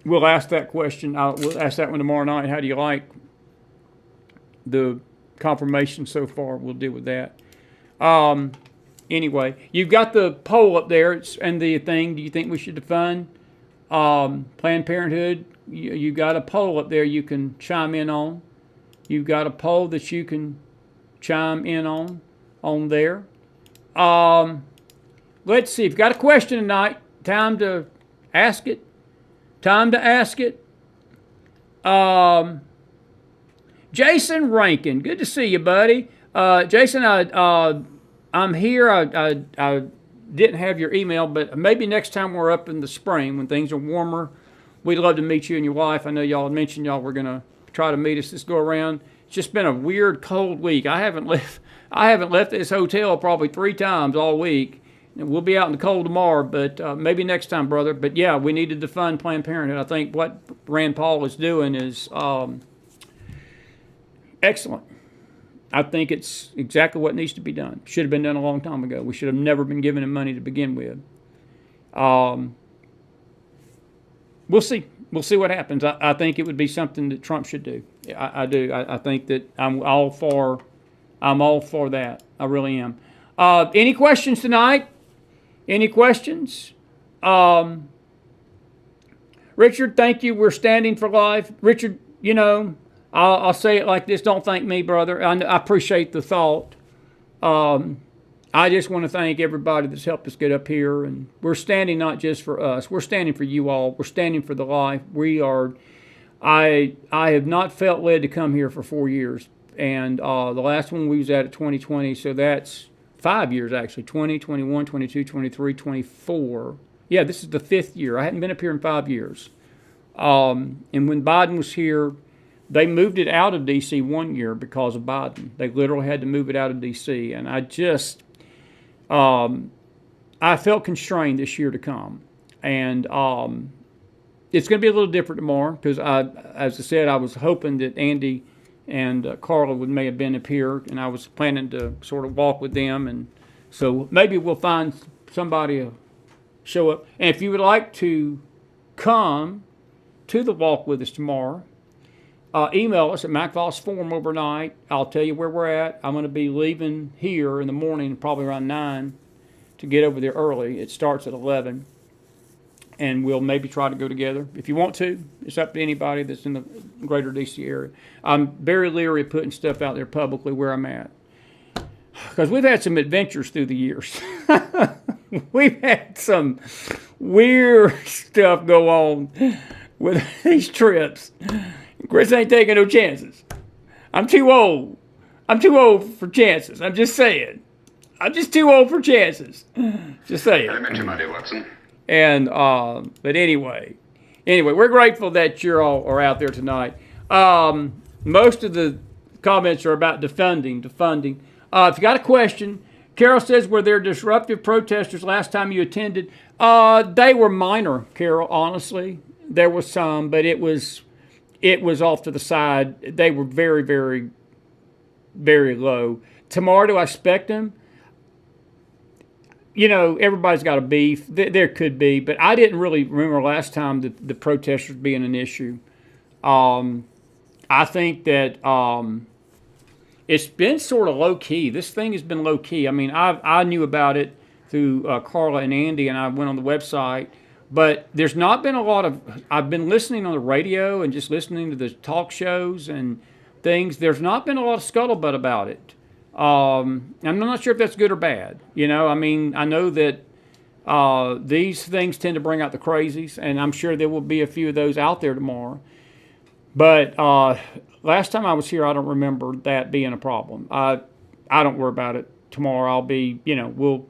We'll ask that question. We'll ask that one tomorrow night. How do you like the confirmation so far? We'll deal with that. Anyway, you've got the poll up there and the thing. Do you think we should defund Planned Parenthood? You've got a poll up there you can chime in on. You've got a poll that you can chime in on there. Let's see. If you've got a question tonight, time to ask it. Jason Rankin, good to see you, buddy. Jason, I'm here. I didn't have your email, but maybe next time we're up in the spring when things are warmer, we'd love to meet you and your wife. I know y'all had mentioned y'all were going to try to meet us this go around. It's just been a weird, cold week. I haven't left this hotel probably 3 times all week. We'll be out in the cold tomorrow, but maybe next time, brother. But yeah, we need to defund Planned Parenthood. I think what Rand Paul is doing is excellent. I think it's exactly what needs to be done. Should have been done a long time ago. We should have never been giving him money to begin with. We'll see. We'll see what happens. I think it would be something that Trump should do. I do. I think that I'm all for that. I really am. Any questions tonight? Any questions? Richard, thank you. We're standing for life. Richard, you know, I'll say it like this. Don't thank me, brother. I appreciate the thought. I just want to thank everybody that's helped us get up here. And we're standing not just for us. We're standing for you all. We're standing for the life. We are. I have not felt led to come here for 4 years. And the last one we was at 2020, so that's 5 years actually, 20, 21, 22, 23, 24. Yeah, this is the 5th year. I hadn't been up here in 5 years. And when Biden was here, they moved it out of D.C. 1 year because of Biden. They literally had to move it out of D.C. And I just, I felt constrained this year to come. And it's going to be a little different tomorrow because, as I said, I was hoping that Andy and Carla may have been up here, and I was planning to sort of walk with them, and so maybe we'll find somebody to show up. And if you would like to come to the walk with us tomorrow, email us at McFiles Forum overnight. I'll tell you where we're at. I'm going to be leaving here in the morning, probably around 9, to get over there early. It starts at 11. and we'll maybe try to go together. If you want to, it's up to anybody that's in the greater D.C. area. I'm very leery of putting stuff out there publicly where I'm at, because we've had some adventures through the years. We've had some weird stuff go on with these trips. Chris ain't taking no chances. I'm too old. I'm too old for chances. I'm just saying. I'm just too old for chances. Just saying. I met you, my dear Watson. And but anyway, we're grateful that you all are out there tonight. Most of the comments are about defunding. If you got a question, Carol says, were there disruptive protesters last time you attended? They were minor, Carol, honestly. There was some, but it was off to the side. They were very, very, very low. Tomorrow, do I expect them? You know, everybody's got a beef. There could be, but I didn't really remember last time the protesters being an issue. I think that it's been sort of low-key. This thing has been low-key. I mean, I knew about it through Carla and Andy, and I went on the website. But there's not been a lot of... I've been listening on the radio and just listening to the talk shows and things. There's not been a lot of scuttlebutt about it. I'm not sure if that's good or bad. You know, I mean, I know that these things tend to bring out the crazies, and I'm sure there will be a few of those out there tomorrow. But last time I was here, I don't remember that being a problem. I don't worry about it. Tomorrow I'll be, you know,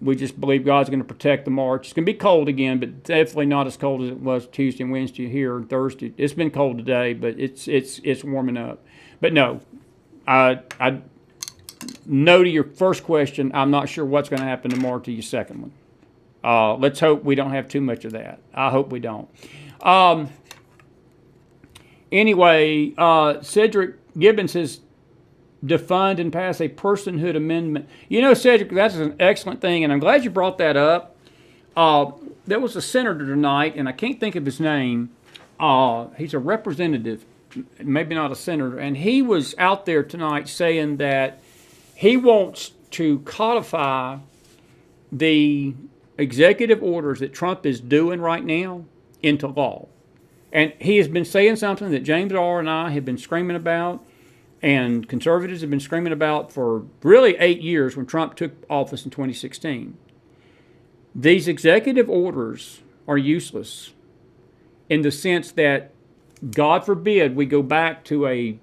we just believe God's going to protect the march. It's going to be cold again, but definitely not as cold as it was Tuesday and Wednesday here and Thursday. It's been cold today, but it's warming up. But no, no to your first question. I'm not sure what's going to happen tomorrow to your second one. Let's hope we don't have too much of that. I hope we don't. Anyway, Cedric Gibbons has defund and pass a personhood amendment. You know, Cedric, that's an excellent thing, and I'm glad you brought that up. There was a senator tonight, and I can't think of his name. He's a representative, maybe not a senator, and he was out there tonight saying that he wants to codify the executive orders that Trump is doing right now into law. And he has been saying something that James R. and I have been screaming about, and conservatives have been screaming about for really 8 years when Trump took office in 2016. These executive orders are useless in the sense that, God forbid, we go back to a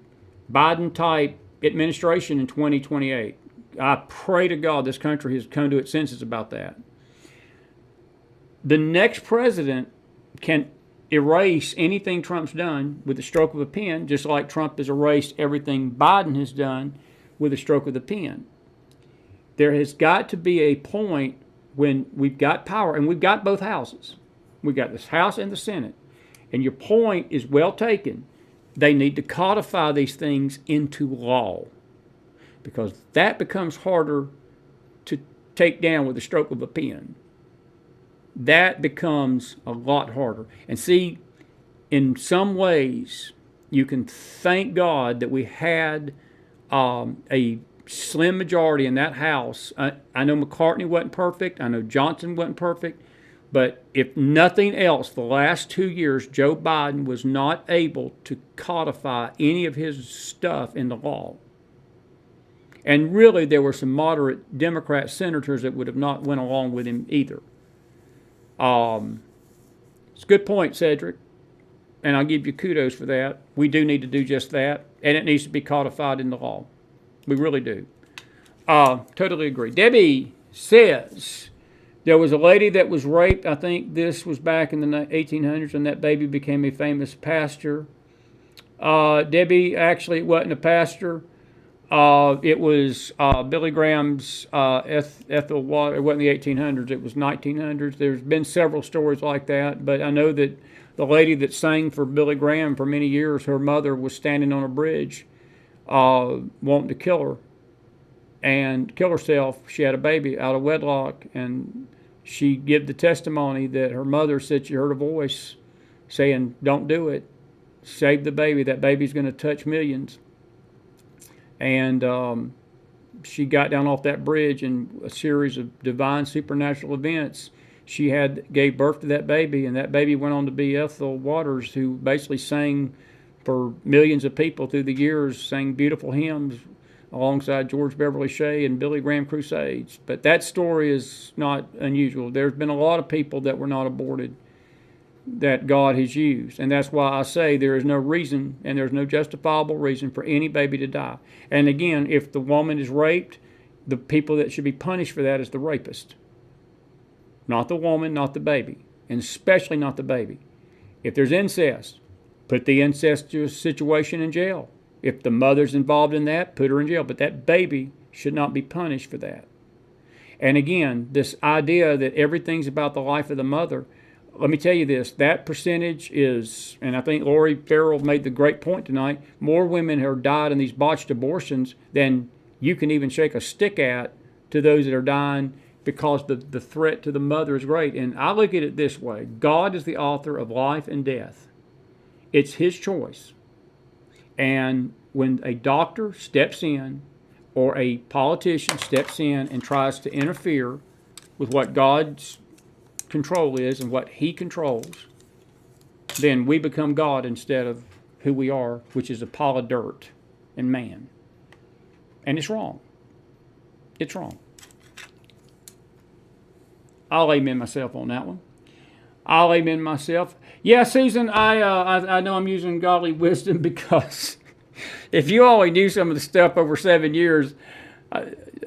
Biden-type administration in 2028. I pray to God this country has come to its senses about that. The next president can erase anything Trump's done with the stroke of a pen, just like Trump has erased everything Biden has done with a stroke of the pen. There has got to be a point when we've got power, and we've got both houses. We've got this House and the Senate. And your point is well taken. They need to codify these things into law, because that becomes harder to take down with the stroke of a pen. That becomes a lot harder. And see, in some ways, you can thank God that we had a slim majority in that House. I know McCartney wasn't perfect. I know Johnson wasn't perfect. But if nothing else, the last 2 years, Joe Biden was not able to codify any of his stuff into law. And really, there were some moderate Democrat senators that would have not went along with him either. It's a good point, Cedric, and I'll give you kudos for that. We do need to do just that, and it needs to be codified in the law. We really do. Totally agree. Debbie says there was a lady that was raped. I think this was back in the 1800s, and that baby became a famous pastor. Debbie, actually, it wasn't a pastor. It was Billy Graham's Ethel Water. It wasn't the 1800s. It was 1900s. There's been several stories like that, but I know that the lady that sang for Billy Graham for many years, her mother was standing on a bridge wanting to kill her and kill herself. She had a baby out of wedlock, and she gave the testimony that her mother said she heard a voice saying, "Don't do it. Save the baby. That baby's going to touch millions." And she got down off that bridge, and a series of divine supernatural events she gave birth to that baby, and that baby went on to be Ethel Waters, who basically sang for millions of people through the years, sang beautiful hymns alongside George Beverly Shea and Billy Graham Crusades. But that story is not unusual. There's been a lot of people that were not aborted that God has used. And that's why I say there is no reason and there's no justifiable reason for any baby to die. And again, if the woman is raped, the people that should be punished for that is the rapist. Not the woman, not the baby, and especially not the baby. If there's incest, put the incestuous situation in jail. If the mother's involved in that, put her in jail. But that baby should not be punished for that. And again, this idea that everything's about the life of the mother, let me tell you this, that percentage is, and I think Lori Farrell made the great point tonight, more women have died in these botched abortions than you can even shake a stick at to those that are dying because the threat to the mother is great. And I look at it this way. God is the author of life and death. It's his choice. And when a doctor steps in or a politician steps in and tries to interfere with what God's control is and what he controls, then we become God instead of who we are, which is a pile of dirt and man. And it's wrong. It's wrong. I'll amen myself on that one. I'll amen myself. Yeah, Susan, I know I'm using godly wisdom because if you only knew some of the stuff over 7 years,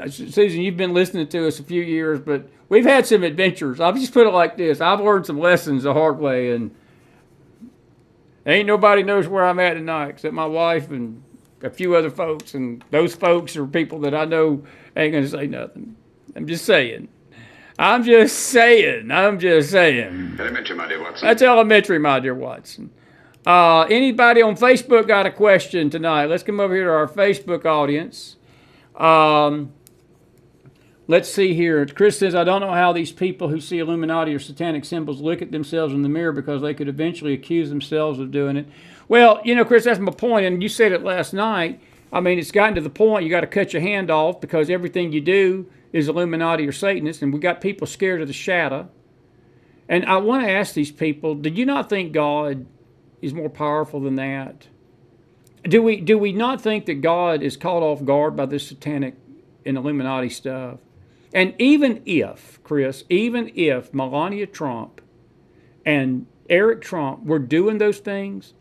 Susan, you've been listening to us a few years, but we've had some adventures. I'll just put it like this. I've learned some lessons the hard way, and ain't nobody knows where I'm at tonight except my wife and a few other folks, and those folks are people that I know ain't going to say nothing. I'm just saying. Elementary, my dear Watson. That's elementary, my dear Watson. Anybody on Facebook got a question tonight? Let's come over here to our Facebook audience. Let's see here. Chris says, I don't know how these people who see Illuminati or satanic symbols look at themselves in the mirror because they could eventually accuse themselves of doing it. Well, Chris, that's my point, and you said it last night. I mean, it's gotten to the point you got to cut your hand off because everything you do is Illuminati or Satanist, and we got people scared of the shadow. And I want to ask these people, do you not think God is more powerful than that? Do we not think that God is caught off guard by this satanic and Illuminati stuff? And even if, Chris, Melania Trump and Eric Trump were doing those things,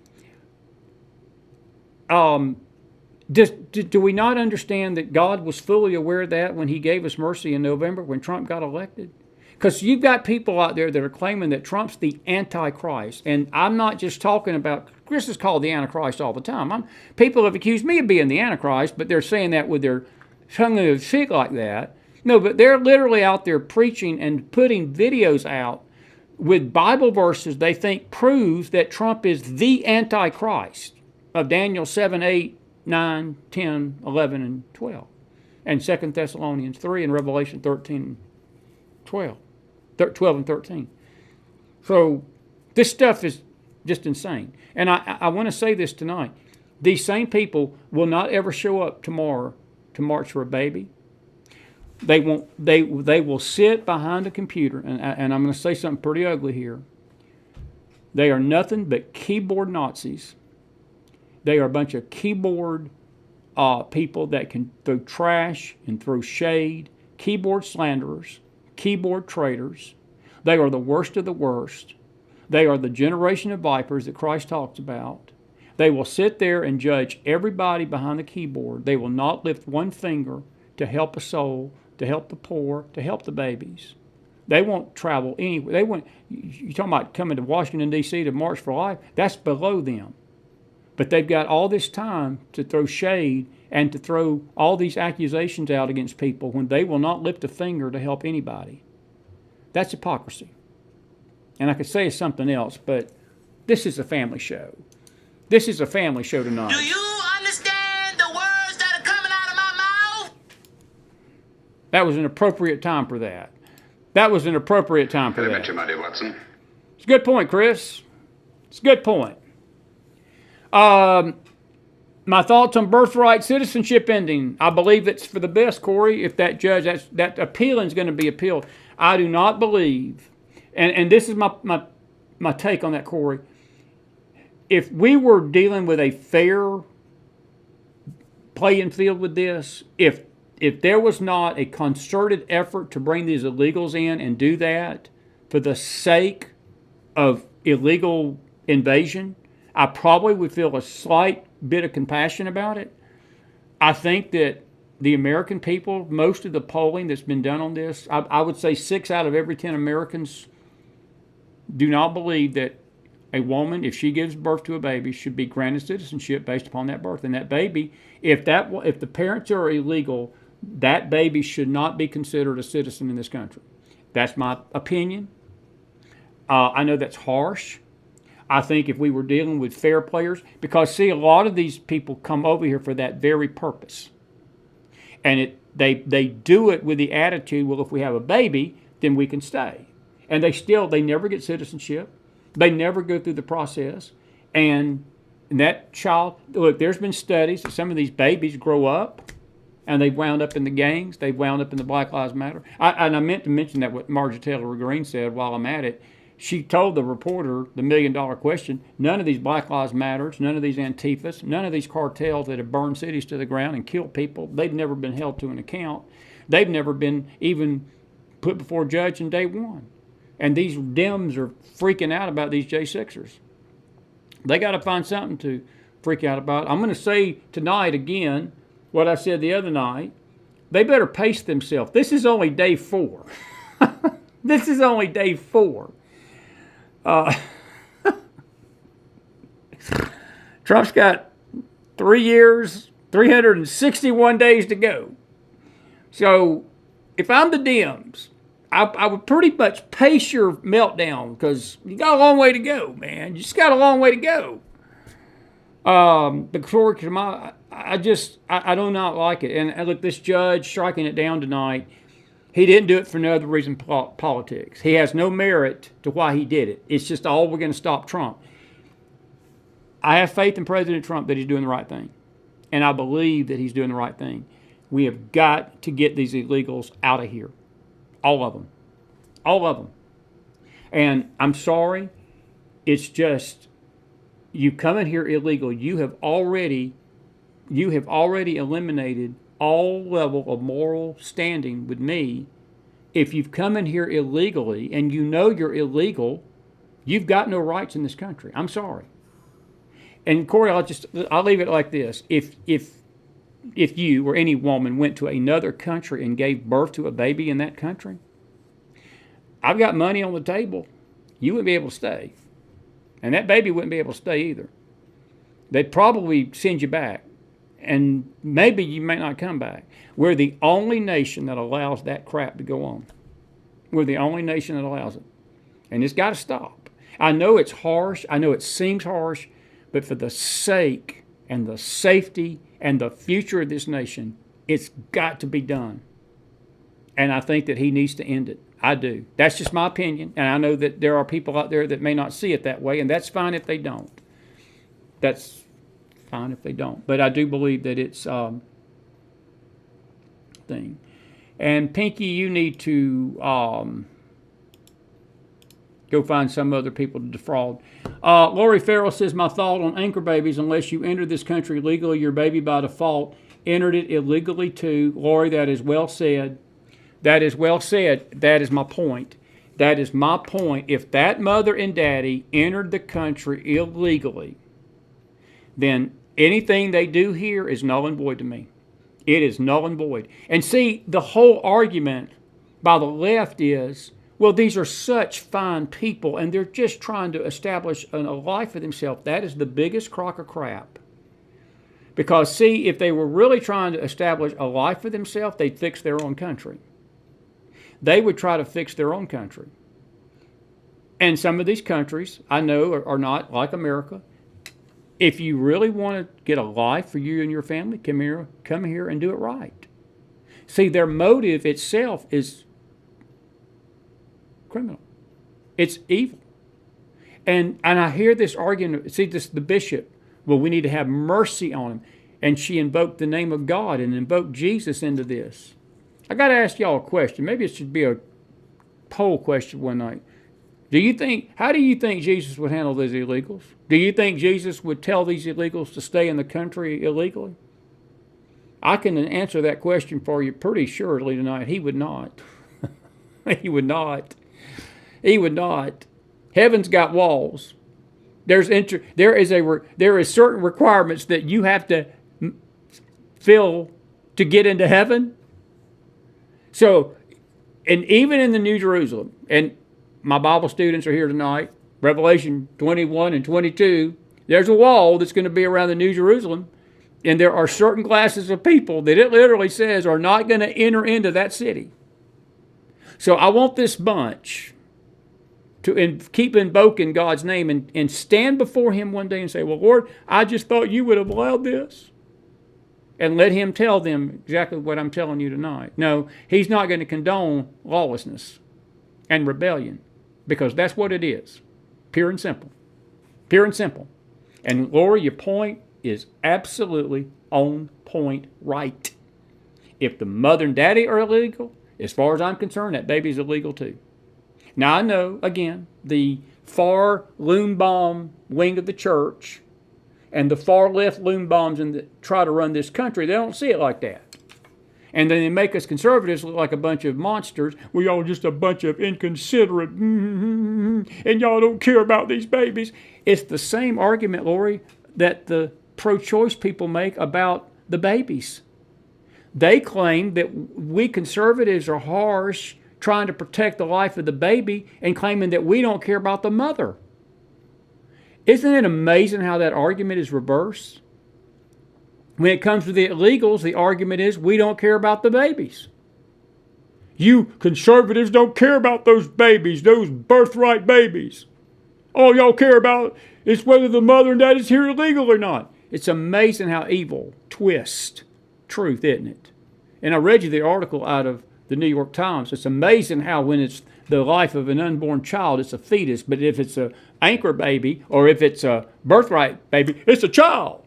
do we not understand that God was fully aware of that when he gave us mercy in November when Trump got elected? Because you've got people out there that are claiming that Trump's the Antichrist. And I'm not just talking about, Chris is called the Antichrist all the time. People have accused me of being the Antichrist, but they're saying that with their tongue in cheek like that. No, but they're literally out there preaching and putting videos out with Bible verses they think proves that Trump is the Antichrist of Daniel 7, 8, 9, 10, 11, and 12. And 2 Thessalonians 3 and Revelation 13, 12 and 13. So this stuff is just insane. And I want to say this tonight. These same people will not ever show up tomorrow to march for a baby. They won't. They will sit behind a computer, and I'm going to say something pretty ugly here. They are nothing but keyboard Nazis. They are a bunch of keyboard people that can throw trash and throw shade, keyboard slanderers, keyboard traitors. They are the worst of the worst. They are the generation of vipers that Christ talks about. They will sit there and judge everybody behind the keyboard. They will not lift one finger to help a soul, to help the poor, to help the babies. They won't travel anywhere. You're talking about coming to Washington, D.C. to March for Life. That's below them. But they've got all this time to throw shade and to throw all these accusations out against people when they will not lift a finger to help anybody. That's hypocrisy. And I could say something else, but this is a family show. This is a family show tonight. Do you understand the words that are coming out of my mouth? That was an appropriate time for that. Elementary, my dear Watson. It's a good point, Chris. It's a good point. My thoughts on birthright citizenship ending. I believe it's for the best, Corey. If that judge, that appealing is going to be appealed. I do not believe and this is my take on that, Corey. If we were dealing with a fair playing field with this, if there was not a concerted effort to bring these illegals in and do that for the sake of illegal invasion, I probably would feel a slight bit of compassion about it. I think that the American people, most of the polling that's been done on this, I would say 6 out of every 10 Americans do not believe that a woman, if she gives birth to a baby, should be granted citizenship based upon that birth. And that baby, if the parents are illegal, that baby should not be considered a citizen in this country. That's my opinion. I know that's harsh. I think if we were dealing with fair players, because see, a lot of these people come over here for that very purpose. And they do it with the attitude, well, if we have a baby, then we can stay. And they never get citizenship. They never go through the process. And that child, look, there's been studies that some of these babies grow up and they've wound up in the gangs. They've wound up in the Black Lives Matter. And I meant to mention that what Marjorie Taylor Greene said while I'm at it. She told the reporter the $1 million question, none of these Black Lives Matters, none of these Antifas, none of these cartels that have burned cities to the ground and killed people, they've never been held to an account. They've never been even put before a judge in day one. And these Dems are freaking out about these J6ers. They got to find something to freak out about. I'm going to say tonight again what I said the other night. They better pace themselves. This is only day 4. This is only day 4. Trump's got 3 years, 361 days to go. So if I'm the Dems, I would pretty much pace your meltdown because you got a long way to go, man. You just got a long way to go. But I do not like it. And look, this judge striking it down tonight, he didn't do it for no other reason politics. He has no merit to why he did it. It's just all we're going to stop Trump. I have faith in President Trump that he's doing the right thing. And I believe that he's doing the right thing. We have got to get these illegals out of here. All of them. All of them. And I'm sorry, it's just, you come in here illegal, you have already eliminated all level of moral standing with me. If you've come in here illegally and you know you're illegal, you've got no rights in this country. I'm sorry. And Corey, I'll leave it like this. If you or any woman went to another country and gave birth to a baby in that country, I've got money on the table. You wouldn't be able to stay. And that baby wouldn't be able to stay either. They'd probably send you back. And maybe you may not come back. We're the only nation that allows that crap to go on. We're the only nation that allows it. And it's got to stop. I know it's harsh. I know it seems harsh. But for the sake and the safety and the future of this nation, it's got to be done. And I think that he needs to end it. I do. That's just my opinion. And I know that there are people out there that may not see it that way. And that's fine if they don't. That's fine if they don't. But I do believe that it's thing. And Pinky, you need to go find some other people to defraud. Lori Farrell says, my thought on anchor babies, unless you enter this country legally, your baby by default entered it illegally too. Lori, that is well said. That is well said. That is my point. That is my point. If that mother and daddy entered the country illegally, then anything they do here is null and void to me. It is null and void. And see, the whole argument by the left is, well, these are such fine people, and they're just trying to establish a life for themselves. That is the biggest crock of crap. Because, see, if they were really trying to establish a life for themselves, they'd fix their own country. They would try to fix their own country. And some of these countries, I know, are not like America. If you really want to get a life for you and your family, come here and do it right. See, their motive itself is criminal. It's evil. And I hear this argument, see, the bishop, well, we need to have mercy on him. And she invoked the name of God and invoked Jesus into this. I got to ask y'all a question. Maybe it should be a poll question one night. How do you think Jesus would handle these illegals? Do you think Jesus would tell these illegals to stay in the country illegally? I can answer that question for you pretty surely tonight. He would not. He would not. He would not. Heaven's got walls. There is certain requirements that you have to fill to get into heaven. So, and even in the New Jerusalem, and my Bible students are here tonight, Revelation 21 and 22, there's a wall that's going to be around the New Jerusalem, and there are certain classes of people that it literally says are not going to enter into that city. So I want this bunch to keep invoking God's name and stand before Him one day and say, well, Lord, I just thought you would have allowed this. And let Him tell them exactly what I'm telling you tonight. No, He's not going to condone lawlessness and rebellion, because that's what it is. Pure and simple. Pure and simple. And Laura, your point is absolutely on point right. If the mother and daddy are illegal, as far as I'm concerned, that baby's illegal too. Now I know, again, the far loon bomb wing of the church and the far left loon bombs that try to run this country, they don't see it like that. And then they make us conservatives look like a bunch of monsters. We all just a bunch of inconsiderate, and y'all don't care about these babies. It's the same argument, Lori, that the pro-choice people make about the babies. They claim that we conservatives are harsh, trying to protect the life of the baby, and claiming that we don't care about the mother. Isn't it amazing how that argument is reversed? When it comes to the illegals, the argument is we don't care about the babies. You conservatives don't care about those babies, those birthright babies. All y'all care about is whether the mother and dad is here illegal or not. It's amazing how evil twists truth, isn't it? And I read you the article out of the New York Times. It's amazing how when it's the life of an unborn child, it's a fetus. But if it's an anchor baby or if it's a birthright baby, it's a child.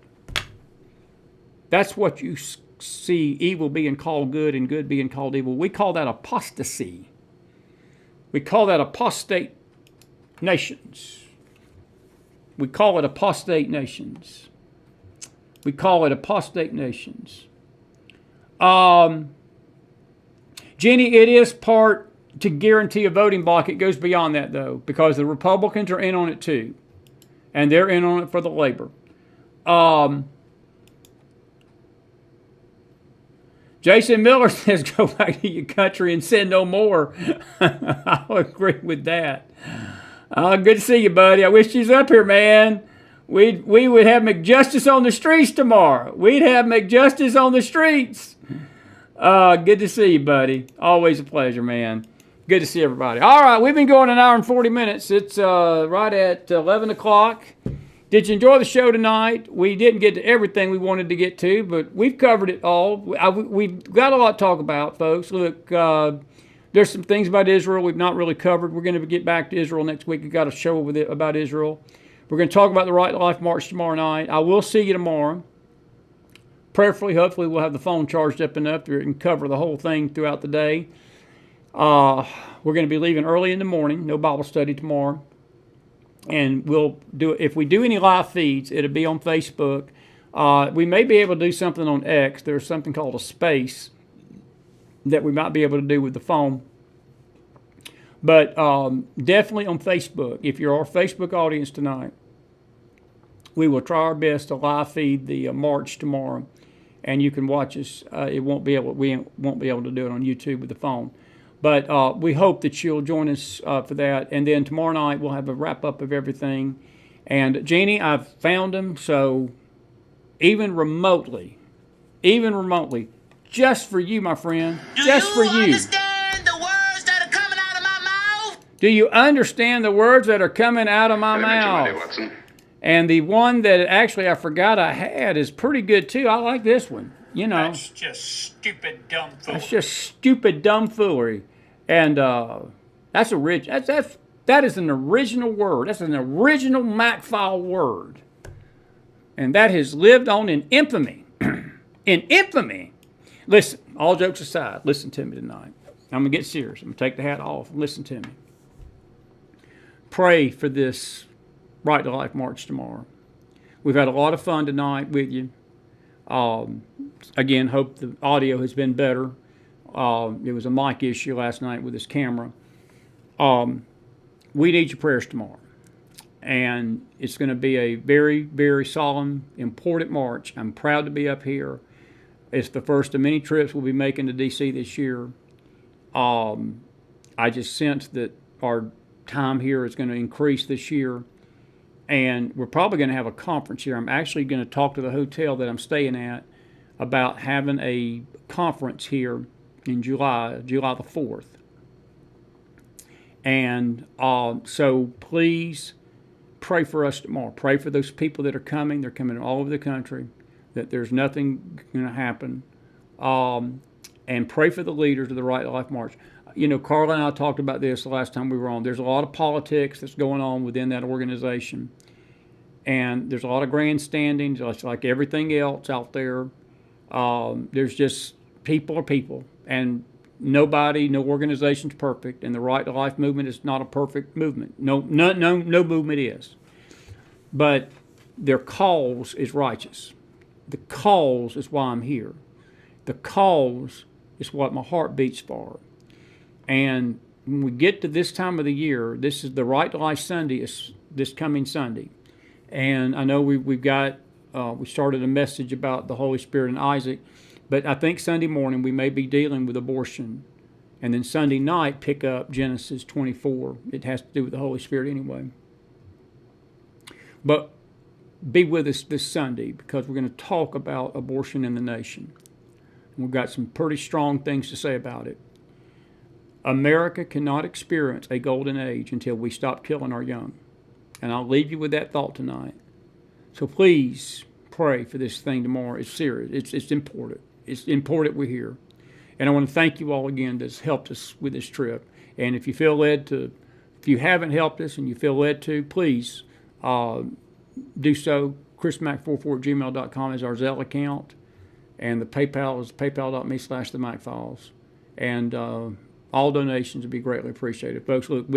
That's what you see evil being called good and good being called evil. We call that apostasy. We call that apostate nations. We call it apostate nations. We call it apostate nations. Jenny, it is part to guarantee a voting block. It goes beyond that, though, because the Republicans are in on it, too. And they're in on it for the labor. Jason Miller says, go back to your country and sin no more. I'll agree with that. Good to see you, buddy. I wish you was up here, man. We would have McJustice on the streets tomorrow. We'd have McJustice on the streets. Good to see you, buddy. Always a pleasure, man. Good to see everybody. All right, we've been going an hour and 40 minutes. It's right at 11 o'clock. Did you enjoy the show tonight? We didn't get to everything we wanted to get to, but we've covered it all. We've got a lot to talk about, folks. Look, there's some things about Israel we've not really covered. We're going to get back to Israel next week. We've got a show about Israel. We're going to talk about the Right Life March tomorrow night. I will see you tomorrow. Prayerfully, hopefully, we'll have the phone charged up enough that we can cover the whole thing throughout the day. We're going to be leaving early in the morning. No Bible study tomorrow. And we'll do, if we do any live feeds, it'll be on Facebook. We may be able to do something on X. There's something called a space that we might be able to do with the phone. But definitely on Facebook. If you're our Facebook audience tonight, we will try our best to live feed the march tomorrow, and you can watch us. We won't be able to do it on YouTube with the phone. But we hope that you'll join us for that. And then tomorrow night we'll have a wrap-up of everything. And, Jeannie, I've found them, so even remotely, just for you, my friend, just for you. Do you understand the words that are coming out of my mouth? Do you understand the words that are coming out of my mouth? Watson. And the one that actually I forgot I had is pretty good, too. I like this one. You know, that's just stupid dumb foolery. That's just stupid dumb foolery, and that's original. That is an original word. That's an original McFile word, and that has lived on in infamy. In infamy. Listen, all jokes aside, listen to me tonight. I'm gonna get serious. I'm gonna take the hat off and listen to me. pray for this Right to Life March tomorrow. We've had a lot of fun tonight with you. Again, hope the audio has been better. It was a mic issue last night with this camera. We need your prayers tomorrow. And it's going to be a very, very solemn, important march. I'm proud to be up here. It's the first of many trips we'll be making to D.C. this year. I just sense that our time here is going to increase this year. And we're probably going to have a conference here. I'm actually going to talk to the hotel that I'm staying at about having a conference here in July the 4th. And so please pray for us tomorrow. Pray for those people that are coming. They're coming all over the country, that there's nothing going to happen. And pray for the leaders of the Right to Life March. You know, Carla and I talked about this the last time we were on. There's a lot of politics that's going on within that organization. And there's a lot of grandstanding, just like everything else out there. There's just people are people. And no organization's perfect. And the Right to Life movement is not a perfect movement. No movement is. But their cause is righteous. The cause is why I'm here. The cause is what my heart beats for. And when we get to this time of the year, this is the Right to Life Sunday, is this coming Sunday. And I know we started a message about the Holy Spirit and Isaac, but I think Sunday morning we may be dealing with abortion. And then Sunday night pick up Genesis 24. It has to do with the Holy Spirit anyway. But be with us this Sunday because we're going to talk about abortion in the nation. And we've got some pretty strong things to say about it. America cannot experience a golden age until we stop killing our young. And I'll leave you with that thought tonight. So please pray for this thing tomorrow. It's serious. It's important. It's important we're here. And I want to thank you all again that's helped us with this trip. And if you feel led to, if you haven't helped us and you feel led to, please do so. chrismac44@gmail.com is our Zelle account. And the PayPal is paypal.me/TheMcFiles. And all donations would be greatly appreciated. Folks, look,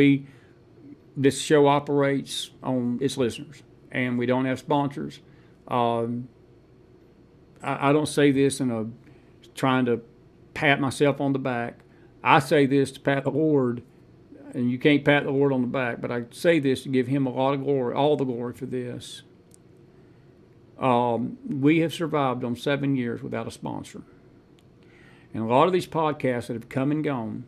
this show operates on its listeners, and we don't have sponsors. I don't say this in trying to pat myself on the back. I say this to pat the Lord, and you can't pat the Lord on the back, but I say this to give him a lot of glory, all the glory for this. We have survived on 7 years without a sponsor. And a lot of these podcasts that have come and gone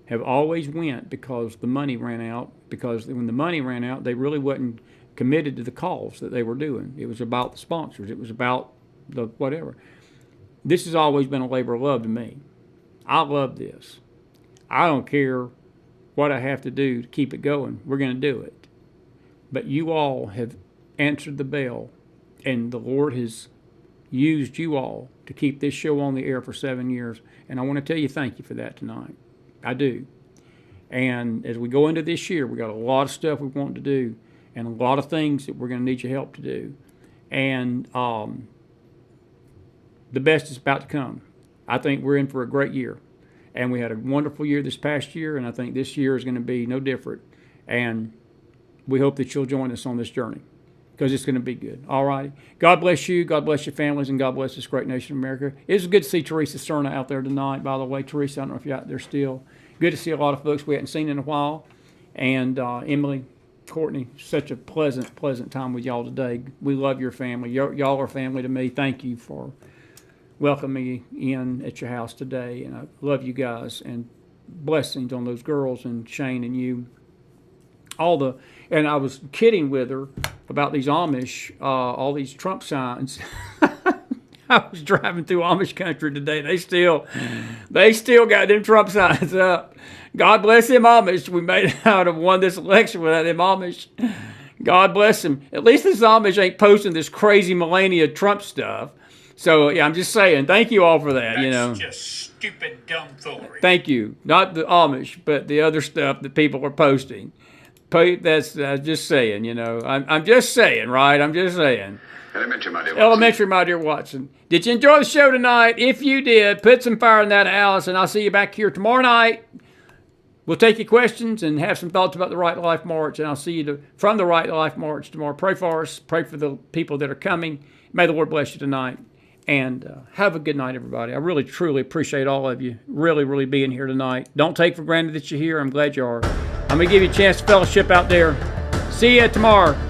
have always went because the money ran out, because when the money ran out, they really wasn't committed to the cause that they were doing. It was about the sponsors. It was about the whatever. This has always been a labor of love to me. I love this. I don't care what I have to do to keep it going. We're going to do it. But you all have answered the bell, and the Lord has used you all to keep this show on the air for 7 years. And I want to tell you thank you for that tonight. I do. And as we go into this year, we got a lot of stuff we want to do and a lot of things that we're going to need your help to do. And the best is about to come. I think we're in for a great year. And we had a wonderful year this past year, and I think this year is going to be no different. And we hope that you'll join us on this journey because it's going to be good. All right. God bless you. God bless your families, and God bless this great nation of America. It was good to see Teresa Cerna out there tonight, by the way. Teresa, I don't know if you're out there still. Good to see a lot of folks we hadn't seen in a while. And Emily, Courtney, such a pleasant time with y'all today. We love your family. Y'all are family to me. Thank you for welcoming me in at your house today. And I love you guys. And blessings on those girls and Shane and you. And I was kidding with her about these Amish, all these Trump signs. I was driving through Amish country today. They still got them Trump signs up. God bless them Amish. We made it out of won this election without them Amish. God bless them. At least this Amish ain't posting this crazy Melania Trump stuff. So yeah, I'm just saying. Thank you all for that. That's just stupid dumfoolery. Thank you. Not the Amish, but the other stuff that people are posting. That's just saying. I'm just saying, right? I'm just saying. Elementary, my dear Watson. Did you enjoy the show tonight? If you did, put some fire in that house, and I'll see you back here tomorrow night. we'll take your questions and have some thoughts about the Right to Life March, and I'll see you from the Right to Life March tomorrow. Pray for us. Pray for the people that are coming. May the Lord bless you tonight. And have a good night, everybody. I really, truly appreciate all of you really, really being here tonight. Don't take for granted that you're here. I'm glad you are. I'm going to give you a chance to fellowship out there. See you tomorrow.